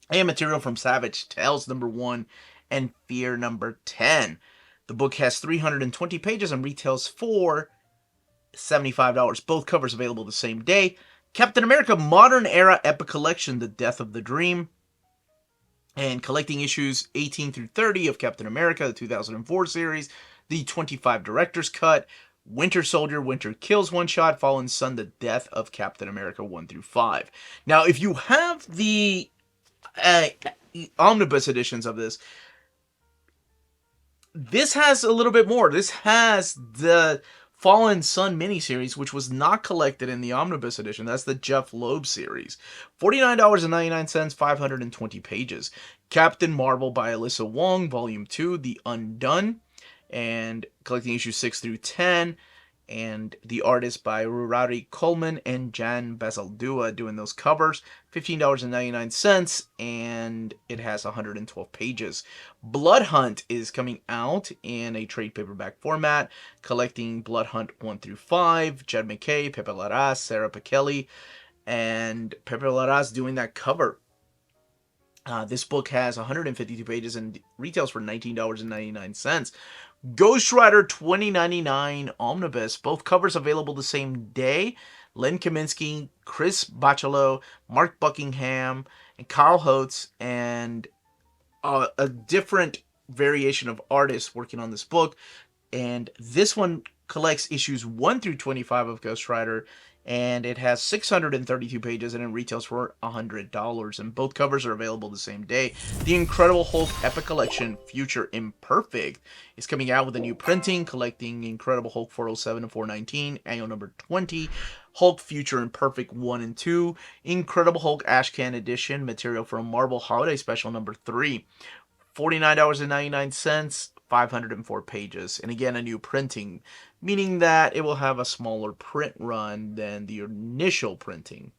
and material from Savage Tales number 1, and Fear number 10. The book has 320 pages and retails for $75. Both covers available the same day. Captain America Modern Era Epic Collection, The Death of the Dream. and collecting issues 18 through 30 of Captain America, the 2004 series, the 25 Director's Cut, Winter Soldier, Winter Kills One Shot, Fallen Sun, The Death of Captain America 1 through 5. Now, if you have the omnibus editions of this, this has a little bit more. This has the Fallen Sun miniseries, which was not collected in the omnibus edition. That's the Jeff Loeb series. $49.99, 520 pages. Captain Marvel by Alyssa Wong, Volume 2, The Undone, and collecting issues 6 through 10. And the artist by Rurari Coleman and Jan Basaldua doing those covers. $15.99, and it has 112 pages. Blood Hunt is coming out in a trade paperback format, collecting Blood Hunt 1 through 5. Jed McKay, Pepe Larraz, Sarah Pichelli, and Pepe Larraz doing that cover. This book has 152 pages and retails for $19.99. Ghost Rider 2099 Omnibus, both covers available the same day. Len Kaminsky, Chris Bachalo, Mark Buckingham, and Kyle Holtz, and a different variation of artists working on this book. And this one collects issues 1 through 25 of Ghost Rider, and it has 632 pages, and it retails for $100. And both covers are available the same day. The Incredible Hulk Epic Collection Future Imperfect is coming out with a new printing, collecting Incredible Hulk 407 and 419, annual number 20. Hulk Future Imperfect 1 and 2. Incredible Hulk Ashcan Edition, material from Marvel Holiday Special number 3. $49.99, 504 pages. And again, a new printing, meaning that it will have a smaller print run than the initial printing.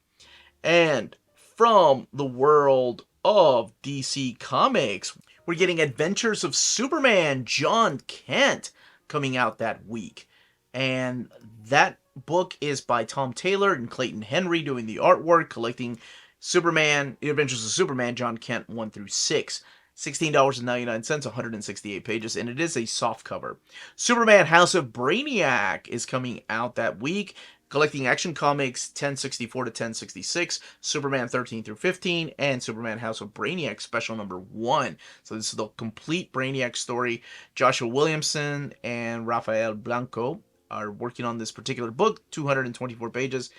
And from the world of DC Comics, we're getting Adventures of Superman, John Kent, coming out that week. And that book is by Tom Taylor and Clayton Henry doing the artwork, collecting Superman, The Adventures of Superman, John Kent 1 through 6. $16.99, 168 pages, and it is a soft cover. Superman House of Brainiac is coming out that week, collecting Action Comics 1064 to 1066, Superman 13 through 15, and Superman House of Brainiac Special number 1. So this is the complete Brainiac story. Joshua Williamson and Rafael Blanco are working on this particular book, 224 pages,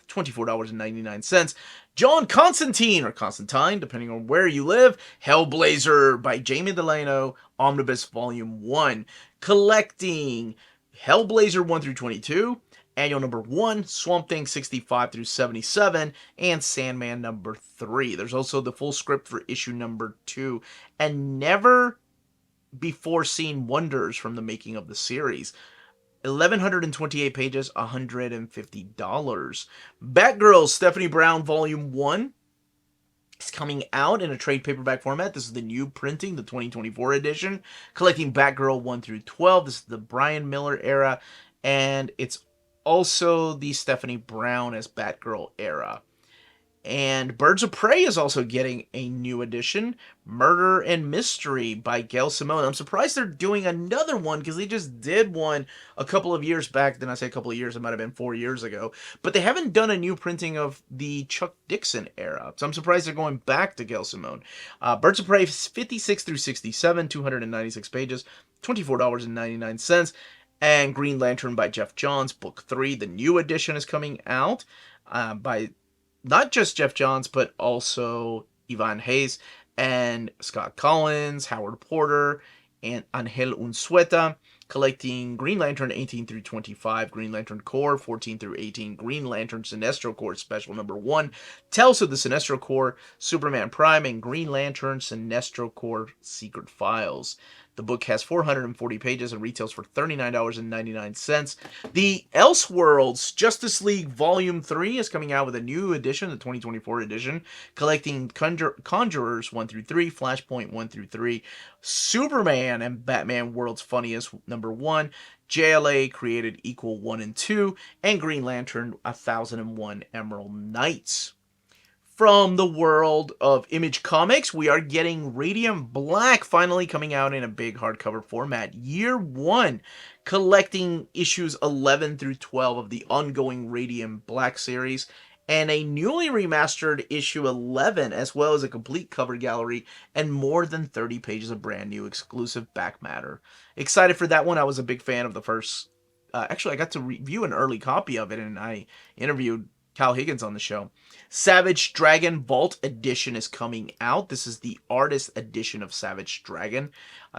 $24.99. John Constantine, or Constantine, depending on where you live, Hellblazer by Jamie Delano, Omnibus Volume 1. Collecting Hellblazer 1 through 22, annual number 1, Swamp Thing 65 through 77, and Sandman number 3. There's also the full script for issue number 2, and never before seen wonders from the making of the series. 1,128 pages, $150. Batgirl Stephanie Brown Volume 1 is coming out in a trade paperback format. This is the new printing, the 2024 edition, collecting Batgirl 1 through 12. This is the Brian Miller era, and it's also the Stephanie Brown as Batgirl era. And Birds of Prey is also getting a new edition, Murder and Mystery by Gail Simone. I'm surprised they're doing another one because they just did one a couple of years back. Then I say a couple of years, it might have been 4 years ago. But they haven't done a new printing of the Chuck Dixon era. So I'm surprised they're going back to Gail Simone. Birds of Prey 56 through 67, 296 pages, $24.99. And Green Lantern by Jeff Johns, Book 3. The new edition is coming out by not just Jeff Johns, but also Ivan Hayes and Scott Collins, Howard Porter, and Angel Unzueta, collecting Green Lantern 18 through 25, Green Lantern Corps 14 through 18, Green Lantern Sinestro Corps Special number 1, Tales of the Sinestro Corps, Superman Prime, and Green Lantern Sinestro Corps Secret Files. The book has 440 pages and retails for $39.99. The Elseworlds Justice League Volume 3 is coming out with a new edition, the 2024 edition, collecting Conjurers 1 through 3, Flashpoint 1 through 3, Superman and Batman World's Funniest number 1, JLA Created Equal 1 and 2, and Green Lantern 1001 Emerald Knights. From the world of Image Comics, we are getting Radiant Black finally coming out in a big hardcover format. Year 1, collecting issues 11 through 12 of the ongoing Radiant Black series. and a newly remastered issue 11, as well as a complete cover gallery and more than 30 pages of brand new exclusive back matter. Excited for that one. I was a big fan of the first. Actually, I got to review an early copy of it, and I interviewed Cal Higgins on the show. Savage Dragon Vault Edition is coming out. This is the artist edition of Savage Dragon.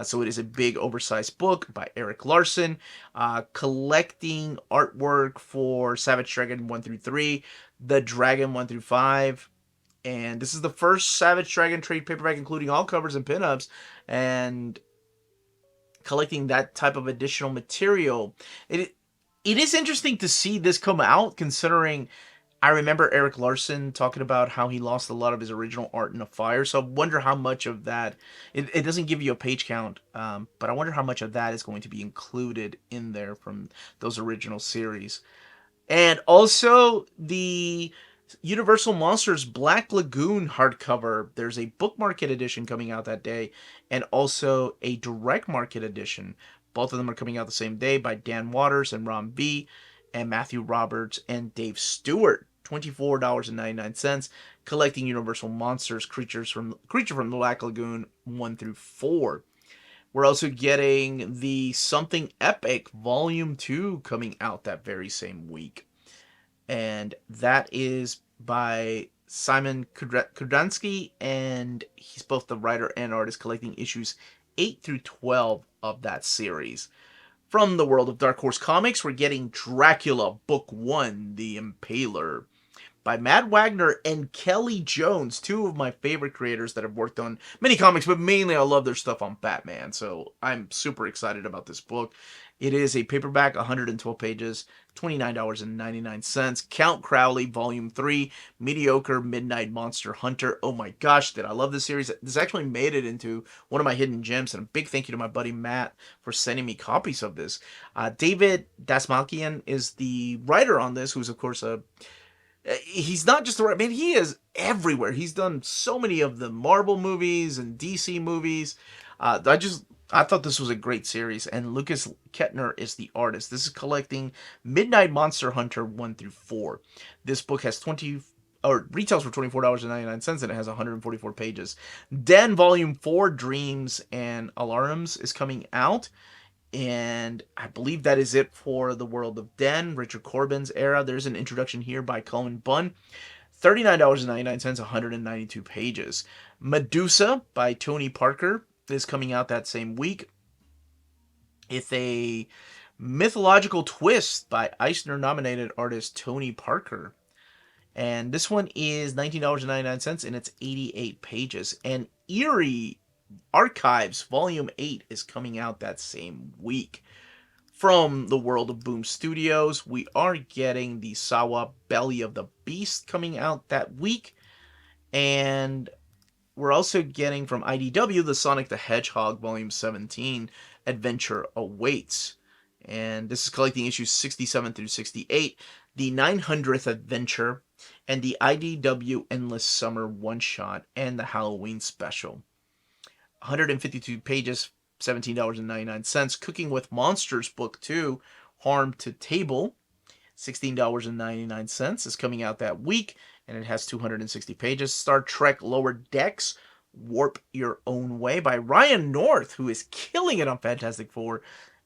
So it is a big oversized book by Eric Larson, collecting artwork for Savage Dragon 1 through 3, The Dragon 1 through 5. And this is the first Savage Dragon trade paperback, including all covers and pinups. And collecting that type of additional material. It is interesting to see this come out, considering I remember Eric Larson talking about how he lost a lot of his original art in a fire. So I wonder how much of that, it doesn't give you a page count, but I wonder how much of that is going to be included in there from those original series. And also the Universal Monsters Black Lagoon hardcover. There's a book market edition coming out that day, and also a direct market edition. Both of them are coming out the same day by Dan Waters and Ron B. and Matthew Roberts and Dave Stewart. $24.99. Collecting Universal Monsters Creature from the Black Lagoon 1 through 4. We're also getting the Something Epic Volume 2 coming out that very same week. And that is by Simon Kudransky, and he's both the writer and artist, collecting issues 8 through 12 of that series. From the world of Dark Horse Comics, we're getting Dracula Book 1, The Impaler, by Matt Wagner and Kelly Jones, two of my favorite creators that have worked on many comics, but mainly I love their stuff on Batman, so I'm super excited about this book. It is a paperback, 112 pages, $29.99. Count Crowley, Volume 3, Mediocre Midnight Monster Hunter. Oh my gosh, did I love this series. This actually made it into one of my hidden gems, and a big thank you to my buddy Matt for sending me copies of this. David Dasmalkian is the writer on this, who's of course he's not just the right man, he is everywhere. He's done so many of the Marvel movies and DC movies. I thought this was a great series, and Lucas Kettner is the artist. This is collecting Midnight Monster Hunter 1 through 4. This book has retails for $24.99, and it has 144 pages. Den Volume 4, Dreams and Alarms, is coming out. And I believe that is it for the world of Den, Richard Corbin's era. There's an introduction here by Cullen Bunn. $39.99, 192 pages. Medusa by Tony Parker is coming out that same week. It's a mythological twist by Eisner-nominated artist Tony Parker. And this one is $19.99, and it's 88 pages. And Eerie Archives Volume 8 is coming out that same week. From the world of Boom Studios, we are getting the Sawa Belly of the Beast coming out that week. And we're also getting from IDW the Sonic the Hedgehog Volume 17 Adventure Awaits. And this is collecting issues 67 through 68, the 900th Adventure, and the IDW Endless Summer One-Shot, and the Halloween Special. 152 pages, $17.99. Cooking with Monsters Book 2, Harm to Table, $16.99, is coming out that week, and it has 260 pages. Star Trek Lower Decks, Warp Your Own Way, by Ryan North, who is killing it on Fantastic Four,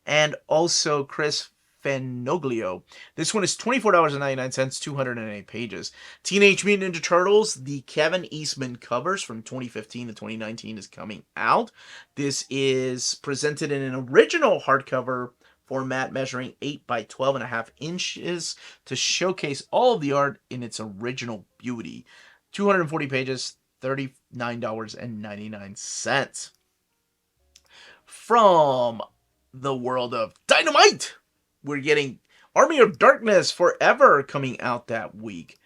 and also Chris Fenoglio. This one is $24.99, 208 pages. Teenage Mutant Ninja Turtles, the Kevin Eastman covers from 2015 to 2019 is coming out. This is presented in an original hardcover format measuring 8 by 12.5 inches to showcase all of the art in its original beauty. 240 pages, $39.99. From the world of Dynamite, we're getting Army of Darkness Forever coming out that week.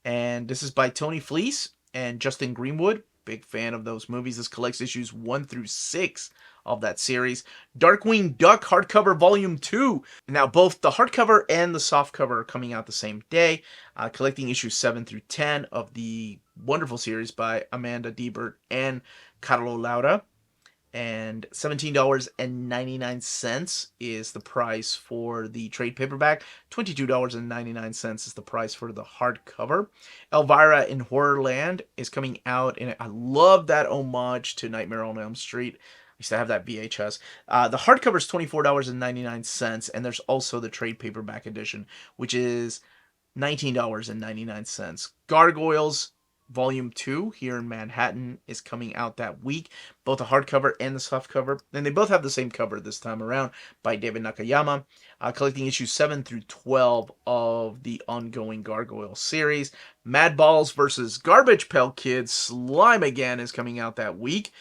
And this is by Tony Fleece and Justin Greenwood. Big fan of those movies. This collects issues 1 through 6 of that series. Darkwing Duck hardcover volume 2. Now both the hardcover and the softcover are coming out the same day. Collecting issues 7 through 10 of the wonderful series by Amanda Diebert and Carlo Laura. And $17.99 is the price for the trade paperback. $22.99 is the price for the hardcover. Elvira in Horrorland is coming out, and I love that homage to Nightmare on Elm Street. I used to have that VHS. The hardcover is $24.99, and there's also the trade paperback edition, which is $19.99. Gargoyles Volume 2 here in Manhattan is coming out that week, both the hardcover and the softcover, and they both have the same cover this time around by David Nakayama, collecting issues 7 through 12 of the ongoing Gargoyle series. Mad Balls vs. Garbage Pail Kids Slime Again is coming out that week,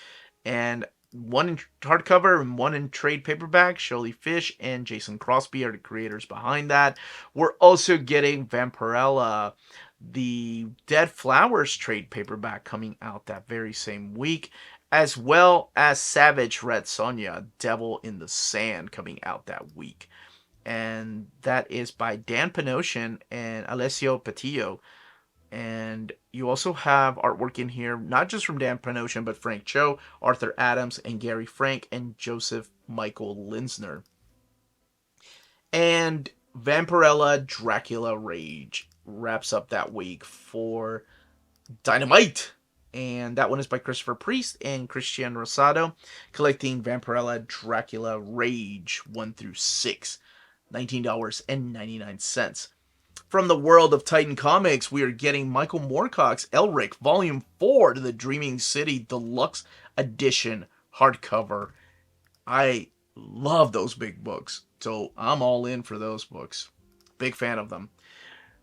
and one in hardcover and one in trade paperback. Shirley Fish and Jason Crosby are the creators behind that. We're also getting Vampirella, the Dead Flowers trade paperback, coming out that very same week, as well as Savage Red Sonja, Devil in the Sand, coming out that week. And that is by Dan Panosian and Alessio Petillo. And you also have artwork in here, not just from Dan Panosian, but Frank Cho, Arthur Adams, and Gary Frank, and Joseph Michael Linsner. And Vampirella Dracula Rage wraps up that week for Dynamite. And that one is by Christopher Priest and Christian Rosado, collecting Vampirella Dracula Rage 1 through 6, $19.99. From the world of Titan Comics, we are getting Michael Moorcock's Elric, Volume 4 to the Dreaming City Deluxe Edition hardcover. I love those big books, so I'm all in for those books. Big fan of them.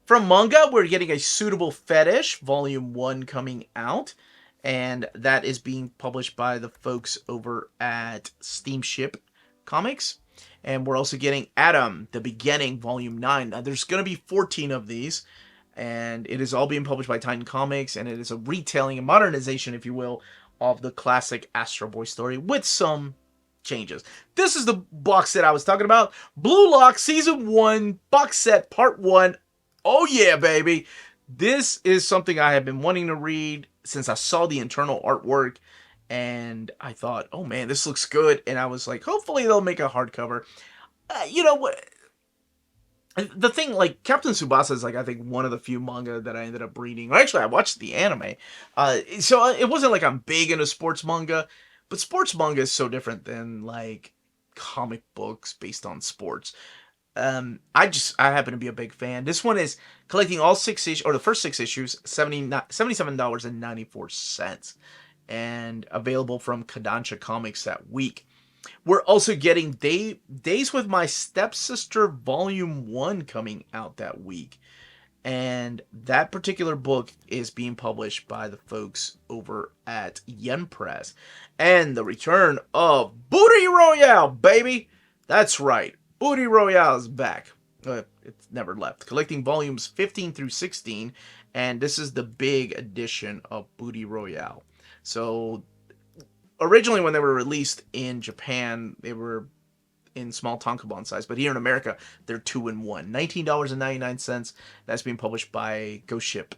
From Manga, we're getting A Suitable Fetish, Volume 1 coming out, and that is being published by the folks over at Steamship Comics. And we're also getting Adam, The Beginning, Volume 9. Now, there's going to be 14 of these, and it is all being published by Titan Comics, and it is a retelling, a modernization, if you will, of the classic Astro Boy story with some changes. This is the box set I was talking about. Blue Lock Season 1 box set Part 1. Oh yeah, baby. This is something I have been wanting to read since I saw the internal artwork, and I thought, oh man, this looks good. And I was like, hopefully they'll make a hardcover. You know what? The thing, like, Captain Tsubasa is, like, I think one of the few manga that I ended up reading. Actually, I watched the anime. So it wasn't like I'm big into sports manga, but sports manga is so different than, like, comic books based on sports. I happen to be a big fan. This one is collecting all 6 issues, or the first 6 issues, $77.94, and available from Kodansha Comics that week. We're also getting Days with My Stepsister Volume 1 coming out that week. And that particular book is being published by the folks over at Yen Press. And the return of Booty Royale, baby! That's right. Booty Royale is back. It's never left. Collecting volumes 15 through 16. And this is the big edition of Booty Royale. So originally when they were released in Japan, they were in small tankobon size, but here in America, they're 2-in-1. $19.99. That's being published by Ghost Ship.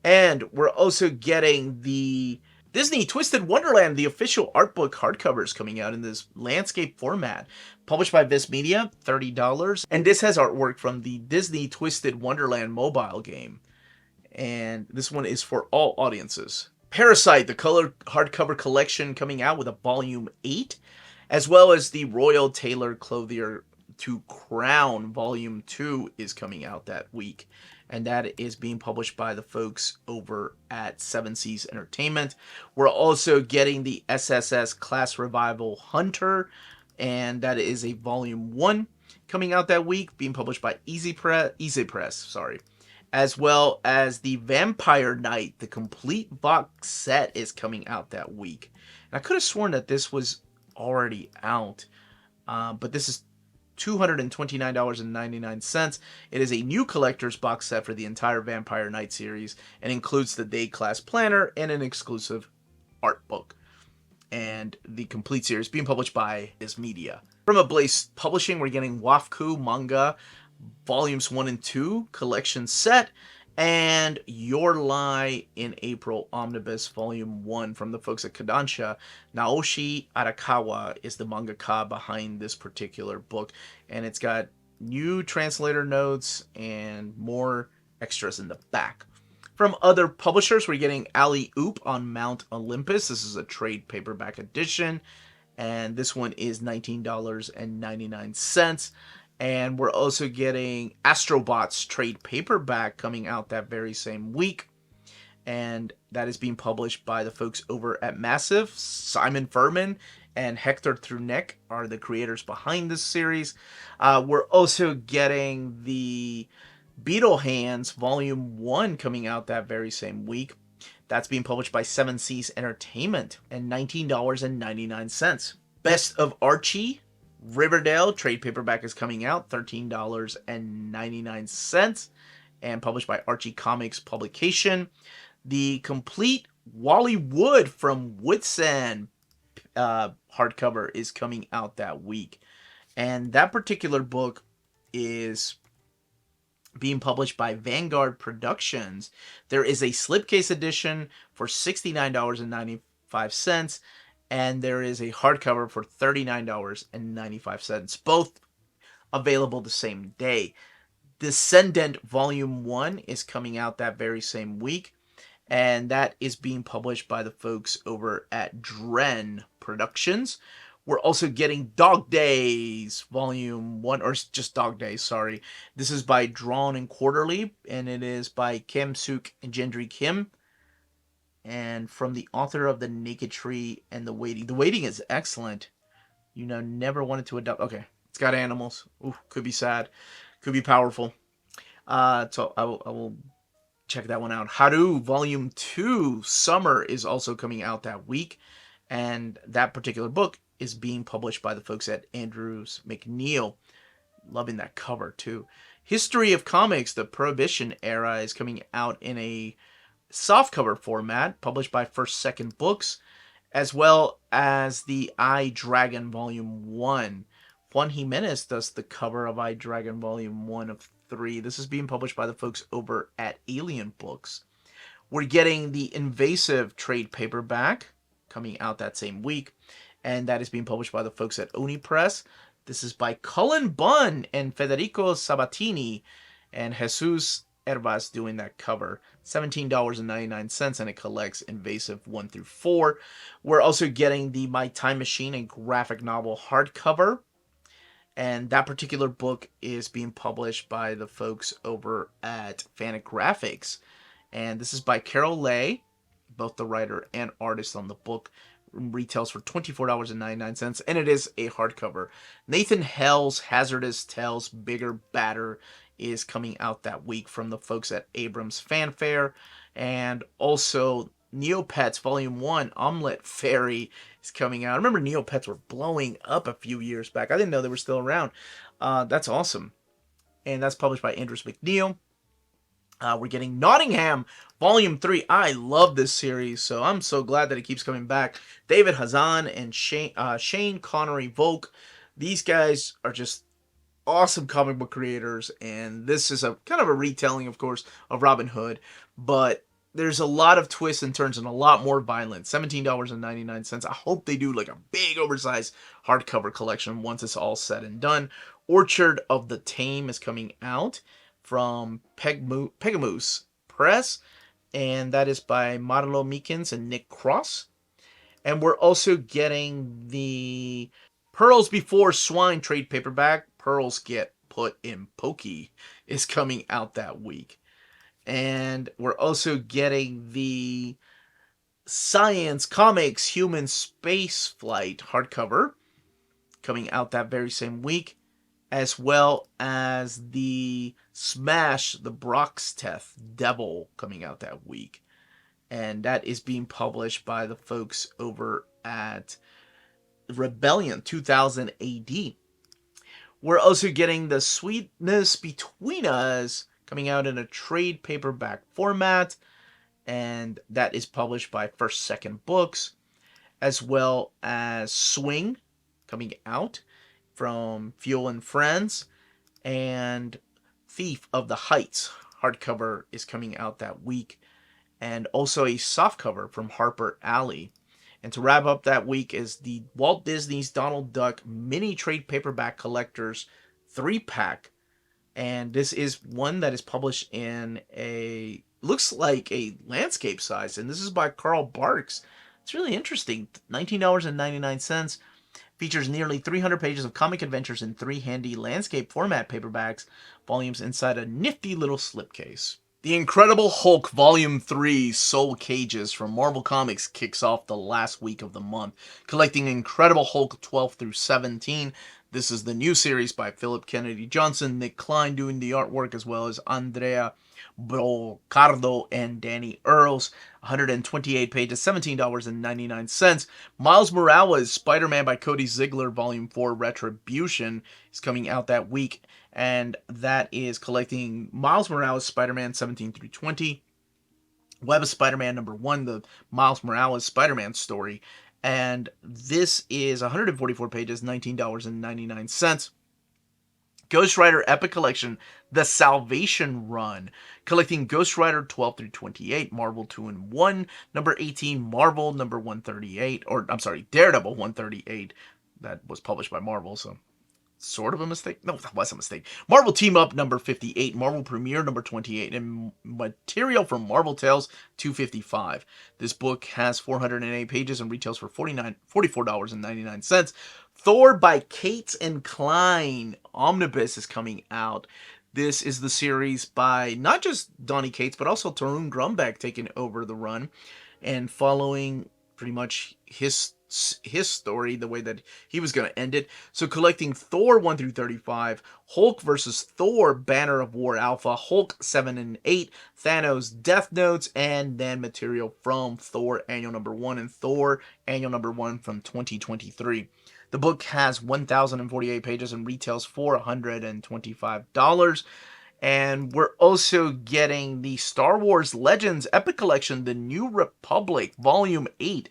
And we're also getting the Disney Twisted Wonderland, the official art book hardcovers, coming out in this landscape format. Published by Viz Media, $30. And this has artwork from the Disney Twisted Wonderland mobile game. And this one is for all audiences. Parasite, the color hardcover collection, coming out with a volume 8, as well as the Royal Tailor Clothier to Crown volume 2 is coming out that week, and that is being published by the folks over at Seven Seas Entertainment. We're also getting the SSS Class Revival Hunter, and that is a volume 1 coming out that week, being published by Easy Press, as well as the Vampire Knight, the complete box set, is coming out that week. And I could have sworn that this was already out, but this is $229.99. It is a new collector's box set for the entire Vampire Knight series and includes the Day Class Planner and an exclusive art book. And the complete series being published by Viz Media. From Ablaze Publishing, we're getting Wafku Manga Volumes 1 and 2 collection set, And Your Lie in April Omnibus Volume 1 from the folks at Kodansha. Naoshi Arakawa is the mangaka behind this particular book, and it's got new translator notes and more extras in the back. From other publishers, we're getting Alley Oop on Mount Olympus. This is a trade paperback edition, and this one is $19.99. And we're also getting Astrobots trade paperback coming out that very same week. And that is being published by the folks over at Massive. Simon Furman and Hector Truneck are the creators behind this series. We're also getting the Beetle Hands Volume 1 coming out that very same week. That's being published by Seven Seas Entertainment and $19.99. Best of Archie Riverdale trade paperback is coming out, $13.99, and published by Archie Comics Publication. The complete Wally Wood from Woodsend hardcover is coming out that week. And that particular book is being published by Vanguard Productions. There is a slipcase edition for $69.95, and there is a hardcover for $39.95, both available the same day. Descendant Volume 1 is coming out that very same week, and that is being published by the folks over at Dren Productions. We're also getting Dog Days Volume 1, or just Dog Days, sorry. This is by Drawn and Quarterly, and it is by Kim Suk and Gendry Kim, and from the author of The Naked Tree and The Waiting. The Waiting is excellent. You know, never wanted to adopt. Okay, it's got animals. Ooh, could be sad. Could be powerful. So I will check that one out. Haru Volume 2 Summer is also coming out that week, and that particular book is being published by the folks at Andrews McNeil. Loving that cover too. History of Comics, the Prohibition Era, is coming out in a softcover format, published by First Second Books, as well as the I Dragon Volume 1. Juan Jimenez does the cover of I Dragon Volume 1 of 3. This is being published by the folks over at Alien Books. We're getting the Invasive trade paperback coming out that same week, and that is being published by the folks at Oni Press. This is by Cullen Bunn and Federico Sabatini, and Jesus Hervas doing that cover. $17.99, and it collects Invasive 1 through 4. We're also getting the My Time Machine and graphic novel hardcover, and that particular book is being published by the folks over at Fantagraphics. And this is by Carol Lay, both the writer and artist on the book. Retails for $24.99, and it is a hardcover. Nathan Hell's Hazardous Tales Bigger Badder is coming out that week from the folks at Abrams Fanfare. And also Neopets Volume 1 Omelette Fairy is coming out. I remember Neopets were blowing up a few years back. I didn't know they were still around. That's awesome. And that's published by Andrews McNeil. We're getting Nottingham Volume 3. I love this series, so I'm so glad that it keeps coming back. David Hazan and Shane Connery Volk. These guys are just awesome comic book creators, and this is a kind of a retelling, of course, of Robin Hood, but there's a lot of twists and turns and a lot more violence. $17.99. I hope they do like a big oversized hardcover collection once it's all said and done. Orchard of the Tame is coming out from Pegamoose Press, and that is by Marlo Meekins and Nick Cross. And we're also getting the Pearls Before Swine trade paperback, Pearls Get Put in Pokey, is coming out that week. And we're also getting the Science Comics Human Space Flight hardcover coming out that very same week, as well as the Smash the Broxteth Devil coming out that week. And that is being published by the folks over at Rebellion 2000 AD. We're also getting the Sweetness Between Us coming out in a trade paperback format, and that is published by First Second Books, as well as Swing coming out from Fuel and Friends, and Thief of the Heights hardcover is coming out that week, and also a softcover from Harper Alley. And to wrap up that week is the Walt Disney's Donald Duck mini trade paperback collectors 3-pack. And this is one that is published in looks like a landscape size. And this is by Carl Barks. It's really interesting. $19.99. Features nearly 300 pages of comic adventures in 3 handy landscape format paperbacks volumes inside a nifty little slipcase. The Incredible Hulk Volume 3 Soul Cages from Marvel Comics kicks off the last week of the month, collecting Incredible Hulk 12 through 17. This is the new series by Philip Kennedy Johnson, Nick Klein doing the artwork, as well as Andrea Brocardo and Danny Earls. 128 pages, $17.99. Miles Morales' Spider-Man by Cody Ziegler, Volume 4 Retribution is coming out that week, and that is collecting Miles Morales Spider-Man 17 through 20, Web of Spider-Man number 1, the Miles Morales Spider-Man story, and this is 144 pages, $19.99. Ghost Rider Epic Collection, The Salvation Run, collecting Ghost Rider 12 through 28, Marvel 2-in-1, number 18, Marvel number 138, or I'm sorry, Daredevil 138. That was published by Marvel, so sort of a mistake. No, that was a mistake. Marvel Team Up number 58, Marvel Premiere number 28, and material from Marvel Tales 255. This book has 408 pages and retails for $44.99. Thor by Cates and Klein Omnibus is coming out. This is the series by not just Donny Cates, but also Tarun Grumbeck taking over the run and following pretty much his story, the way that he was going to end it. So collecting Thor 1 through 35, Hulk versus Thor, Banner of War Alpha, Hulk 7 and 8, Thanos Death Notes, and then material from Thor Annual Number 1 and Thor Annual Number 1 from 2023. The book has 1,048 pages and retails for $125. And we're also getting the Star Wars Legends Epic Collection, The New Republic, Volume 8.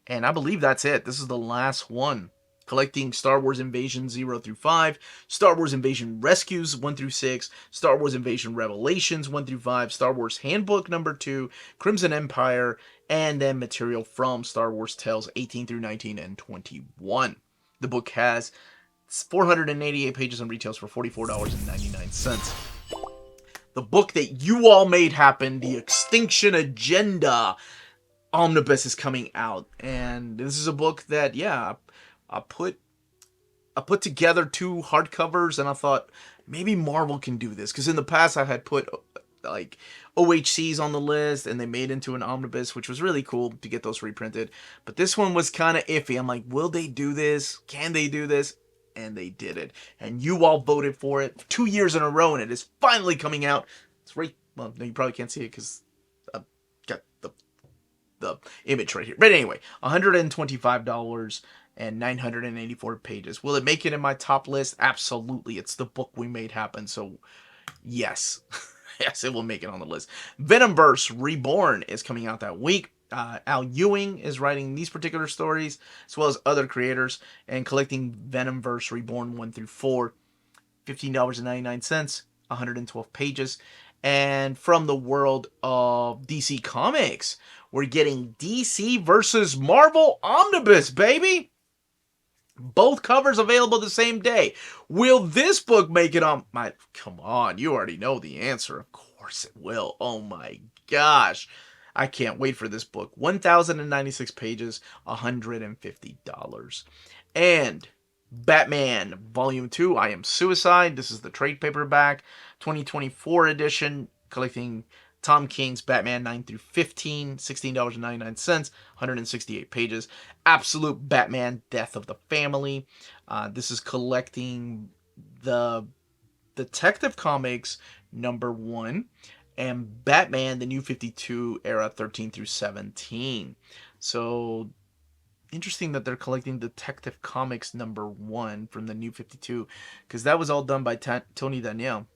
And I believe that's it. This is the last one. Collecting Star Wars Invasion 0 through 5, Star Wars Invasion Rescues 1 through 6, Star Wars Invasion Revelations 1 through 5, Star Wars Handbook number 2, Crimson Empire, and then material from Star Wars Tales 18 through 19 and 21. The book has 488 pages and retails for $44.99. The book that you all made happen, The Extinction Agenda Omnibus, is coming out. And this is a book that, yeah, I put together 2 hardcovers, and I thought maybe Marvel can do this. Because in the past I had put like OHCs on the list, and they made into an omnibus, which was really cool to get those reprinted. But this one was kind of iffy. I'm like, will they do this? Can they do this? And they did it. And you all voted for it 2 years in a row, and it is finally coming out. It's right. Well, no, you probably can't see it because I've got the image right here. But anyway, $125 and 984 pages. Will it make it in my top list? Absolutely. It's the book we made happen. So, yes. Yes, it will make it on the list. Venomverse Reborn is coming out that week. Al Ewing is writing these particular stories, as well as other creators, and collecting Venomverse Reborn 1 through 4. $15.99, 112 pages. And from the world of DC Comics, we're getting DC versus Marvel Omnibus, baby! Both covers available the same day. Will this book make it on my... Come on, you already know the answer. Of course it will. Oh my gosh. I can't wait for this book. 1,096 pages, $150. And Batman Volume 2, I Am Suicide. This is the trade paperback, 2024 edition, collecting Tom King's Batman 9 through 15, $16.99, 168 pages. Absolute Batman, Death of the Family. This is collecting the Detective Comics number 1 and Batman, the New 52 era 13 through 17. So interesting that they're collecting Detective Comics number 1 from the New 52, because that was all done by Tony Daniel.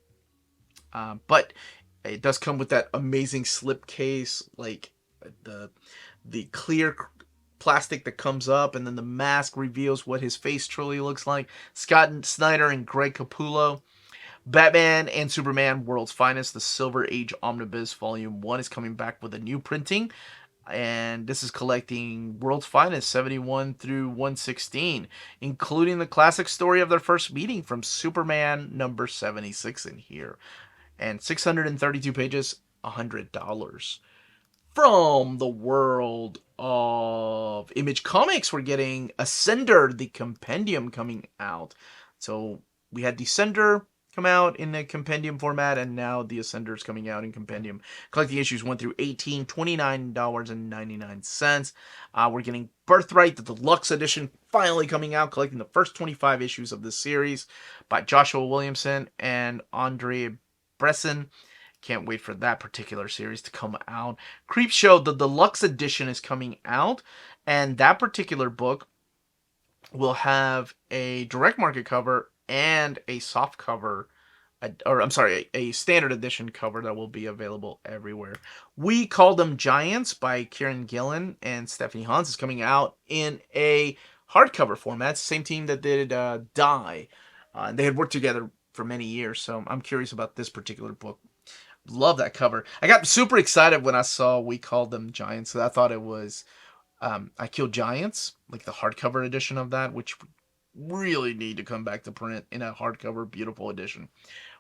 But it does come with that amazing slipcase, like the clear plastic that comes up, and then the mask reveals what his face truly looks like. Scott Snyder and Greg Capullo. Batman and Superman World's Finest, the Silver Age Omnibus Volume 1 is coming back with a new printing. And this is collecting World's Finest 71 through 116, including the classic story of their first meeting from Superman number 76 in here. And 632 pages, $100. From the world of Image Comics, we're getting Ascender, the compendium, coming out. So we had Descender come out in the compendium format, and now the Ascender is coming out in compendium. Collecting issues 1 through 18, $29.99. We're getting Birthright, the deluxe edition, finally coming out, collecting the first 25 issues of this series by Joshua Williamson and Andre Bresson. Can't wait for that particular series to come out. Creepshow, the deluxe edition, is coming out, and that particular book will have a direct market cover and a soft cover, or I'm sorry, a standard edition cover that will be available everywhere. We Call Them Giants by Kieran Gillen and Stephanie Hans is coming out in a hardcover format. It's the same team that did Die. They had worked together for many years, so I'm curious about this particular book. Love that cover. I got super excited when I saw We Called Them Giants. So I thought it was I Killed Giants, like the hardcover edition of that, which really need to come back to print in a hardcover, beautiful edition.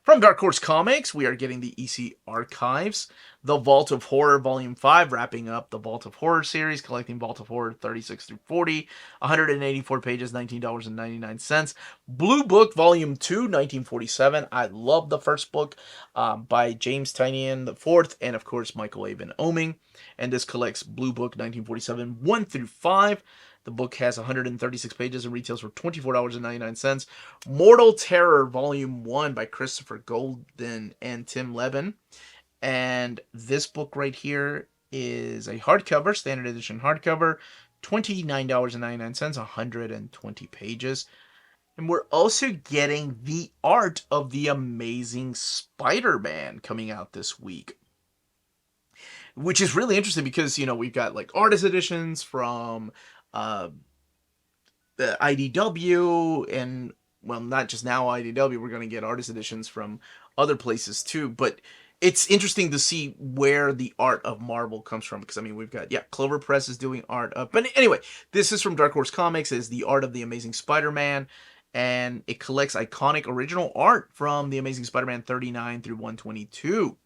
From Dark Horse Comics, we are getting the EC Archives, The Vault of Horror Volume 5, wrapping up the Vault of Horror series, collecting Vault of Horror 36 through 40, 184 pages, $19.99. Blue Book Volume 2, 1947. I love the first book by James Tynion IV, and of course Michael Avon Oeming. And this collects Blue Book 1947 1 through 5. The book has 136 pages and retails for $24.99. Mortal Terror Volume 1 by Christopher Golden and Tim Leben. And this book right here is a hardcover, standard edition hardcover, $29.99, 120 pages. And we're also getting the art of the Amazing Spider-Man coming out this week, which is really interesting because, you know, we've got like artist editions from the IDW, and well, not just now IDW, we're going to get artist editions from other places too, but it's interesting to see where the art of Marvel comes from, because I mean, we've got, Clover Press is doing art up, but anyway, this is from Dark Horse Comics, is the art of the Amazing Spider-Man, and it collects iconic original art from the Amazing Spider-Man 39 through 122,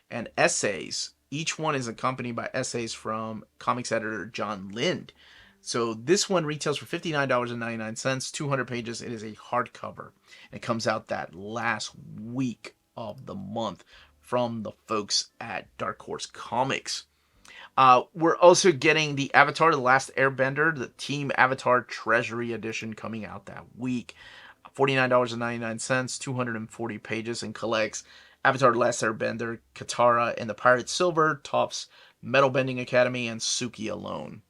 and essays. Each one is accompanied by essays from comics editor John Lind. So this one retails for $59.99, 200 pages. It is a hardcover. It comes out that last week of the month from the folks at Dark Horse Comics. We're also getting the Avatar: The Last Airbender, the Team Avatar Treasury Edition, coming out that week. $49.99, 240 pages, and collects Avatar: The Last Airbender, Katara and the Pirate Silver, Toph's Metal Bending Academy, and Suki Alone.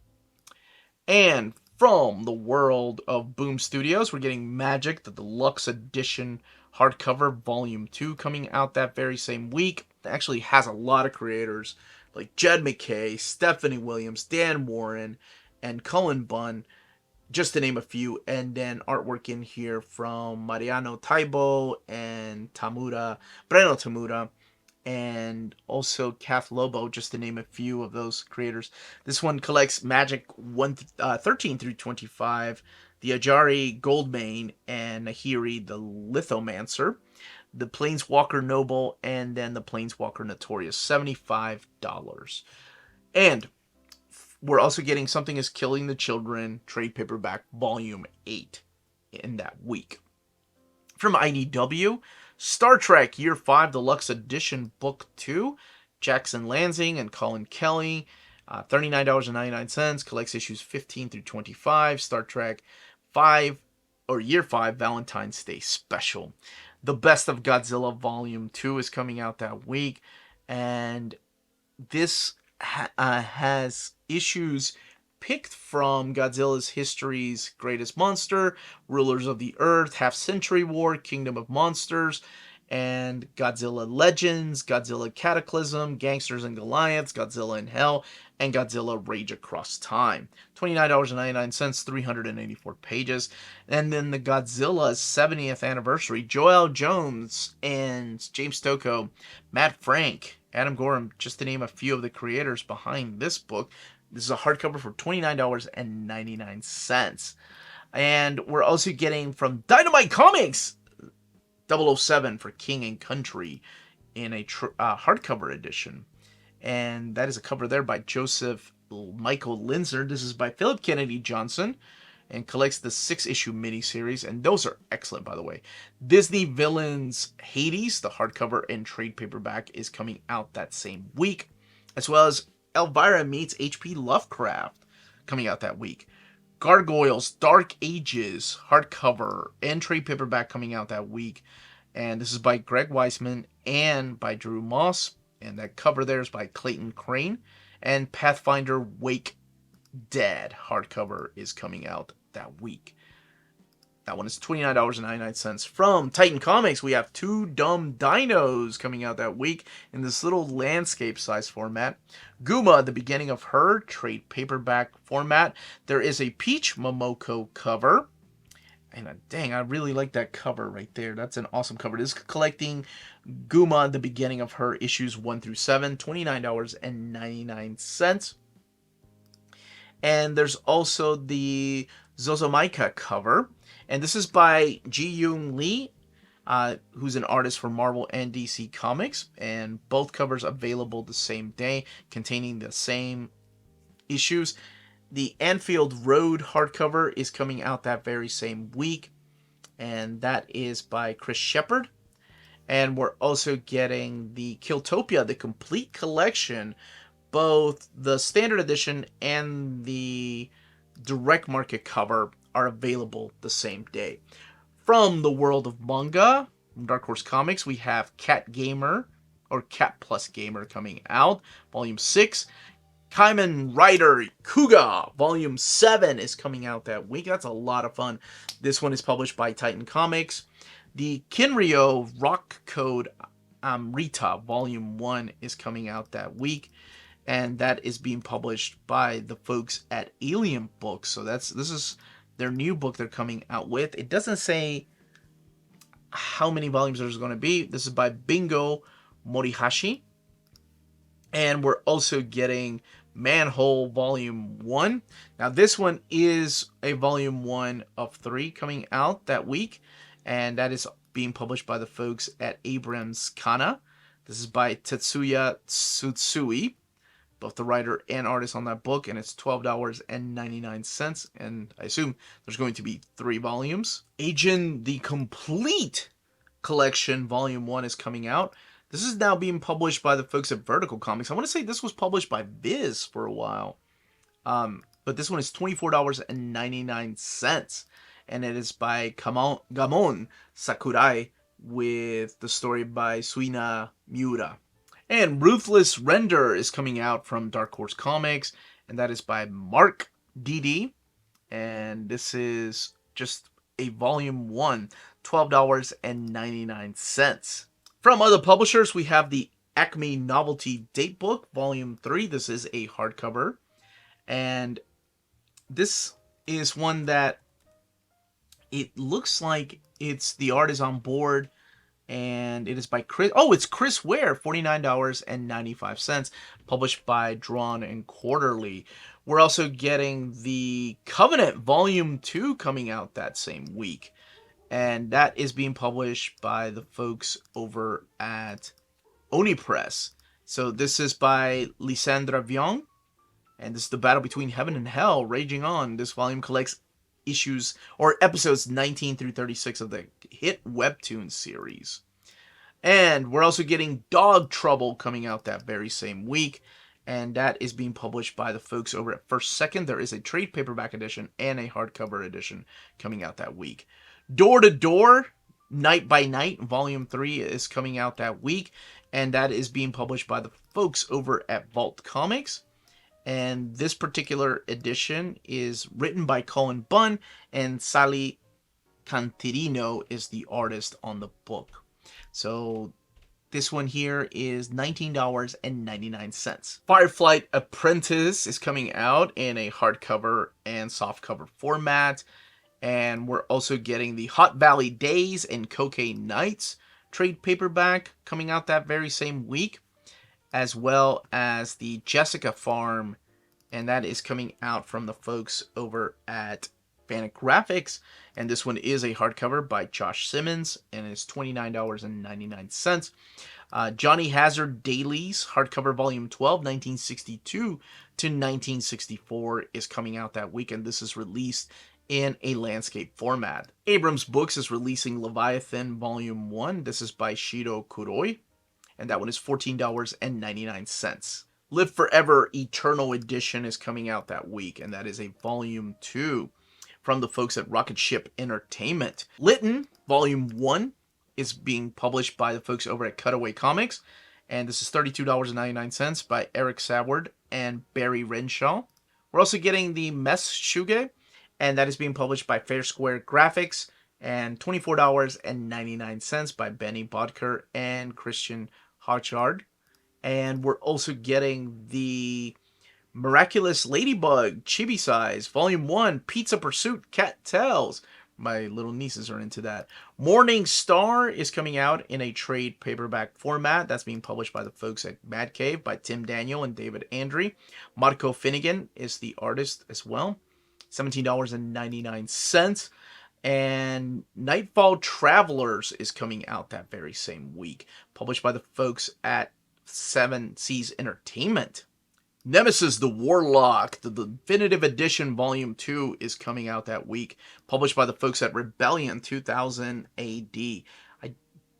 And from the world of Boom Studios, we're getting Magic, the Deluxe Edition hardcover, Volume 2, coming out that very same week. It actually has a lot of creators like Jed McKay, Stephanie Williams, Dan Warren, and Cullen Bunn, just to name a few. And then artwork in here from Mariano Taibo and Breno Tamura, and also Kath Lobo, just to name a few of those creators. This one collects Magic 13 through 25, the Ajari Goldmane and Nahiri the Lithomancer, the Planeswalker Noble, and then the Planeswalker Notorious, $75. And we're also getting Something is Killing the Children trade paperback Volume 8 in that week. From IDW, Star Trek Year 5 Deluxe Edition Book 2, Jackson Lansing and Colin Kelly, $39.99, collects issues 15 through 25, Star Trek 5, or Year 5 Valentine's Day Special. The Best of Godzilla Volume 2 is coming out that week, and this has issues picked from Godzilla's History's Greatest Monster, Rulers of the Earth, Half-Century War, Kingdom of Monsters, and Godzilla Legends, Godzilla Cataclysm, Gangsters and Goliaths, Godzilla in Hell, and Godzilla Rage Across Time. $29.99, 384 pages. And then the Godzilla 70th anniversary, Joel Jones and James Stokoe, Matt Frank, Adam Gorham, just to name a few of the creators behind this book. This is a hardcover for $29.99. And we're also getting from Dynamite Comics 007 for King and Country in a hardcover edition. And that is a cover there by Joseph Michael Linzer. This is by Philip Kennedy Johnson and collects the 6-issue miniseries. And those are excellent, by the way. Disney Villains Hades, the hardcover and trade paperback, is coming out that same week. As well as Elvira Meets H.P. Lovecraft coming out that week. Gargoyles Dark Ages hardcover and trade paperback coming out that week. And this is by Greg Weisman and by Drew Moss. And that cover there is by Clayton Crane. And Pathfinder Wake Dead hardcover is coming out that week. That one is $29.99. From Titan Comics, we have Two Dumb Dinos coming out that week in this little landscape size format. Guma, The Beginning of Her, trade paperback format. There is a Peach Momoko cover. And dang, I really like that cover right there. That's an awesome cover. This is collecting Guma, The Beginning of Her, issues 1 through 7, $29.99. And there's also the Zozomaika cover. And this is by Ji-Yoon Lee, who's an artist for Marvel and DC Comics. And both covers available the same day, containing the same issues. The Anfield Road hardcover is coming out that very same week. And that is by Chris Shepard. And we're also getting the Killtopia, the complete collection. Both the standard edition and the direct market cover are available the same day. From the world of manga, from Dark Horse Comics, we have Cat Gamer, or Cat Plus Gamer, coming out. Volume 6. Kamen Rider Kuga, Volume 7 is coming out that week. That's a lot of fun. This one is published by Titan Comics. The Kinryo Rock Code Rita, Volume 1 is coming out that week. And that is being published by the folks at Alien Books. So this is their new book they're coming out with. It doesn't say how many volumes there's going to be. This is by Bingo Morihashi. And we're also getting Manhole Volume 1. Now this one is a Volume 1 of 3 coming out that week. And that is being published by the folks at Abrams Kana. This is by Tetsuya Tsutsui, both the writer and artist on that book, and it's $12.99, and I assume there's going to be 3 volumes. Agent the Complete Collection Volume 1 is coming out. This is now being published by the folks at Vertical Comics. I want to say this was published by Viz for a while. But this one is $24.99, and it is by Gamon Sakurai with the story by Suina Miura. And Ruthless Render is coming out from Dark Horse Comics, and that is by Mark DD. And this is just a Volume 1, $12.99. From other publishers, we have the Acme Novelty Date Book, Volume 3. This is a hardcover. And this is one that it looks like the art is on board. And it is by Chris. Oh, it's Chris Ware, $49.95, published by Drawn and Quarterly. We're also getting the Covenant Volume 2 coming out that same week. And that is being published by the folks over at Oni Press. So this is by Lysandra Vion. And this is the battle between heaven and hell raging on. This volume collects episodes 19 through 36 of the hit webtoon series. And we're also getting Dog Trouble coming out that very same week, and that is being published by the folks over at First Second. There is a trade paperback edition and a hardcover edition coming out that week. Door to Door, Night by Night, Volume 3 is coming out that week, and that is being published by the folks over at Vault Comics. And this particular edition is written by Colin Bunn, and Sally Cantirino is the artist on the book. So This one here is $19.99. Fireflight Apprentice is coming out in a hardcover and softcover format. And we're also getting the Hot Valley Days and Cocaine Nights trade paperback coming out that very same week, as well as the Jessica Farm, and that is coming out from the folks over at Fantagraphics, and this one is a hardcover by Josh Simmons, and it's $29.99. Johnny Hazard Dailies, hardcover volume 12, 1962 to 1964 is coming out that week, and this is released in a landscape format. Abrams Books is releasing Leviathan Volume 1. This is by Shiro Kuroi, and that one is $14.99. Live Forever Eternal Edition is coming out that week, and that is a Volume 2 from the folks at Rocket Ship Entertainment. Lytton Volume 1 is being published by the folks over at Cutaway Comics, and this is $32.99 by Eric Saward and Barry Renshaw. We're also getting the Mess Shuge, and that is being published by Fair Square Graphics, and $24.99 by Benny Bodker and Christian Hodgard. And we're also getting the Miraculous Ladybug Chibi Size Volume 1 Pizza Pursuit Cat Tales. My little nieces are into that. Morning Star is coming out in a trade paperback format. That's being published by the folks at Mad Cave by Tim Daniel and David Andre. Marco Finnegan is the artist as well. $17.99. And Nightfall Travelers is coming out that very same week, published by the folks at Seven Seas Entertainment. Nemesis the Warlock, the Definitive Edition Volume 2 is coming out that week, published by the folks at Rebellion 2000 AD. I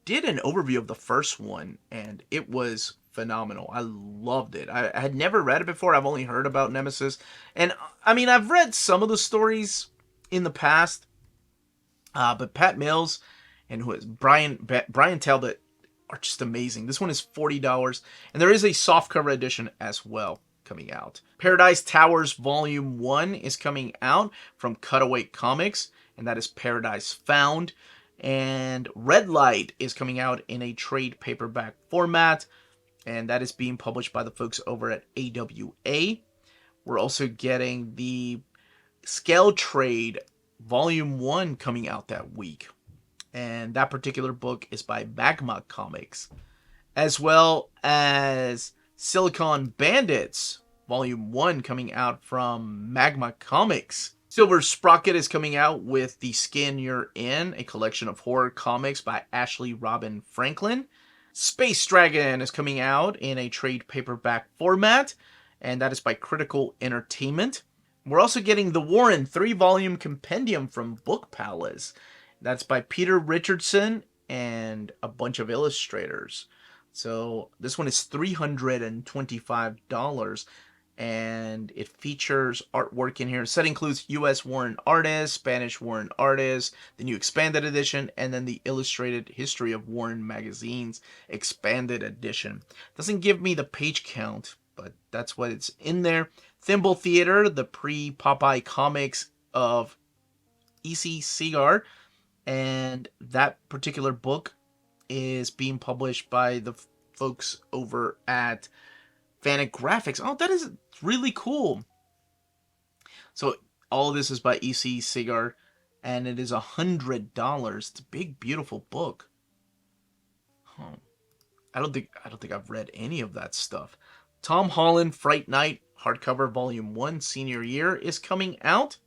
did an overview of the first one, and it was phenomenal. I loved it. I had never read it before. I've only heard about Nemesis. And, I mean, I've read some of the stories in the past, but Pat Mills and Brian Talbot are just amazing. This one is $40, and there is a softcover edition as well coming out. Paradise Towers Volume 1 is coming out from Cutaway Comics, and that is Paradise Found. And Red Light is coming out in a trade paperback format, and that is being published by the folks over at AWA. We're also getting the Scale Trade Volume 1 coming out that week, and that particular book is by Magma Comics, as well as Silicon Bandits Volume 1 coming out from Magma Comics. Silver Sprocket is coming out with The Skin You're In, a collection of horror comics by Ashley Robin Franklin. Space Dragon is coming out in a trade paperback format, and that is by Critical Entertainment. We're also getting the Warren 3-volume compendium from Book Palace. That's by Peter Richardson and a bunch of illustrators. So this one is $325, and it features artwork in here. The set includes U.S. Warren artists, Spanish Warren artists, the new expanded edition, and then the Illustrated History of Warren Magazine's expanded edition. Doesn't give me the page count, but that's what it's in there. Thimble Theater, the pre-Popeye comics of E.C. Segar, and that particular book is being published by the folks over at Fantagraphics. Oh, that is really cool. So all of this is by E.C. Segar, and it is $100. It's a big, beautiful book. Huh. I don't think I've read any of that stuff. Tom Holland Fright Night hardcover volume 1 senior year is coming out,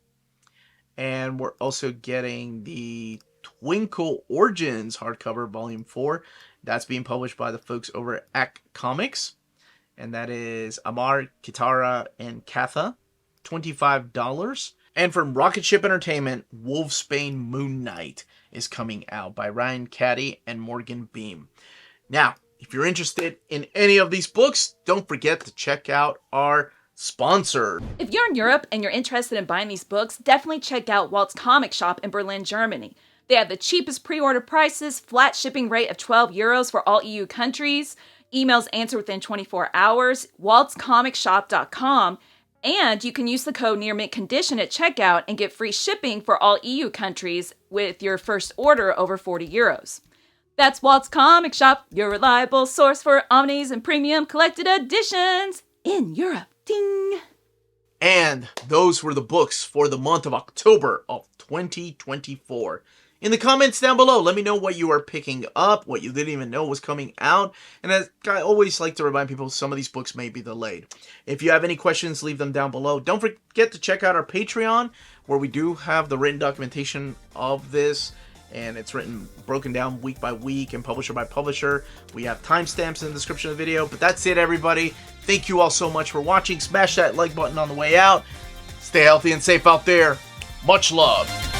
and we're also getting the Twinkle Origins hardcover volume 4. That's being published by the folks over at Ack Comics, and that is Amar, Kitara, and Katha. $25. And from Rocket Ship Entertainment, Wolfsbane Moon Knight is coming out by Ryan Caddy and Morgan Beam. Now, if you're interested in any of these books, don't forget to check out our sponsor. If you're in Europe and you're interested in buying these books, definitely check out Walt's Comic Shop in Berlin, Germany. They have the cheapest pre-order prices, flat shipping rate of €12 for all EU countries, emails answered within 24 hours, waltscomicshop.com, and you can use the code Near Mint Condition at checkout and get free shipping for all EU countries with your first order over €40. That's Walt's Comic Shop, your reliable source for omnis and premium collected editions in Europe. Ding! And those were the books for the month of October of 2024. In the comments down below, let me know what you are picking up, what you didn't even know was coming out. And as I always like to remind people, some of these books may be delayed. If you have any questions, leave them down below. Don't forget to check out our Patreon, where we do have the written documentation of this. And it's broken down week by week and publisher by publisher. We have timestamps in the description of the video. But that's it, everybody. Thank you all so much for watching. Smash that like button on the way out. Stay healthy and safe out there. Much love.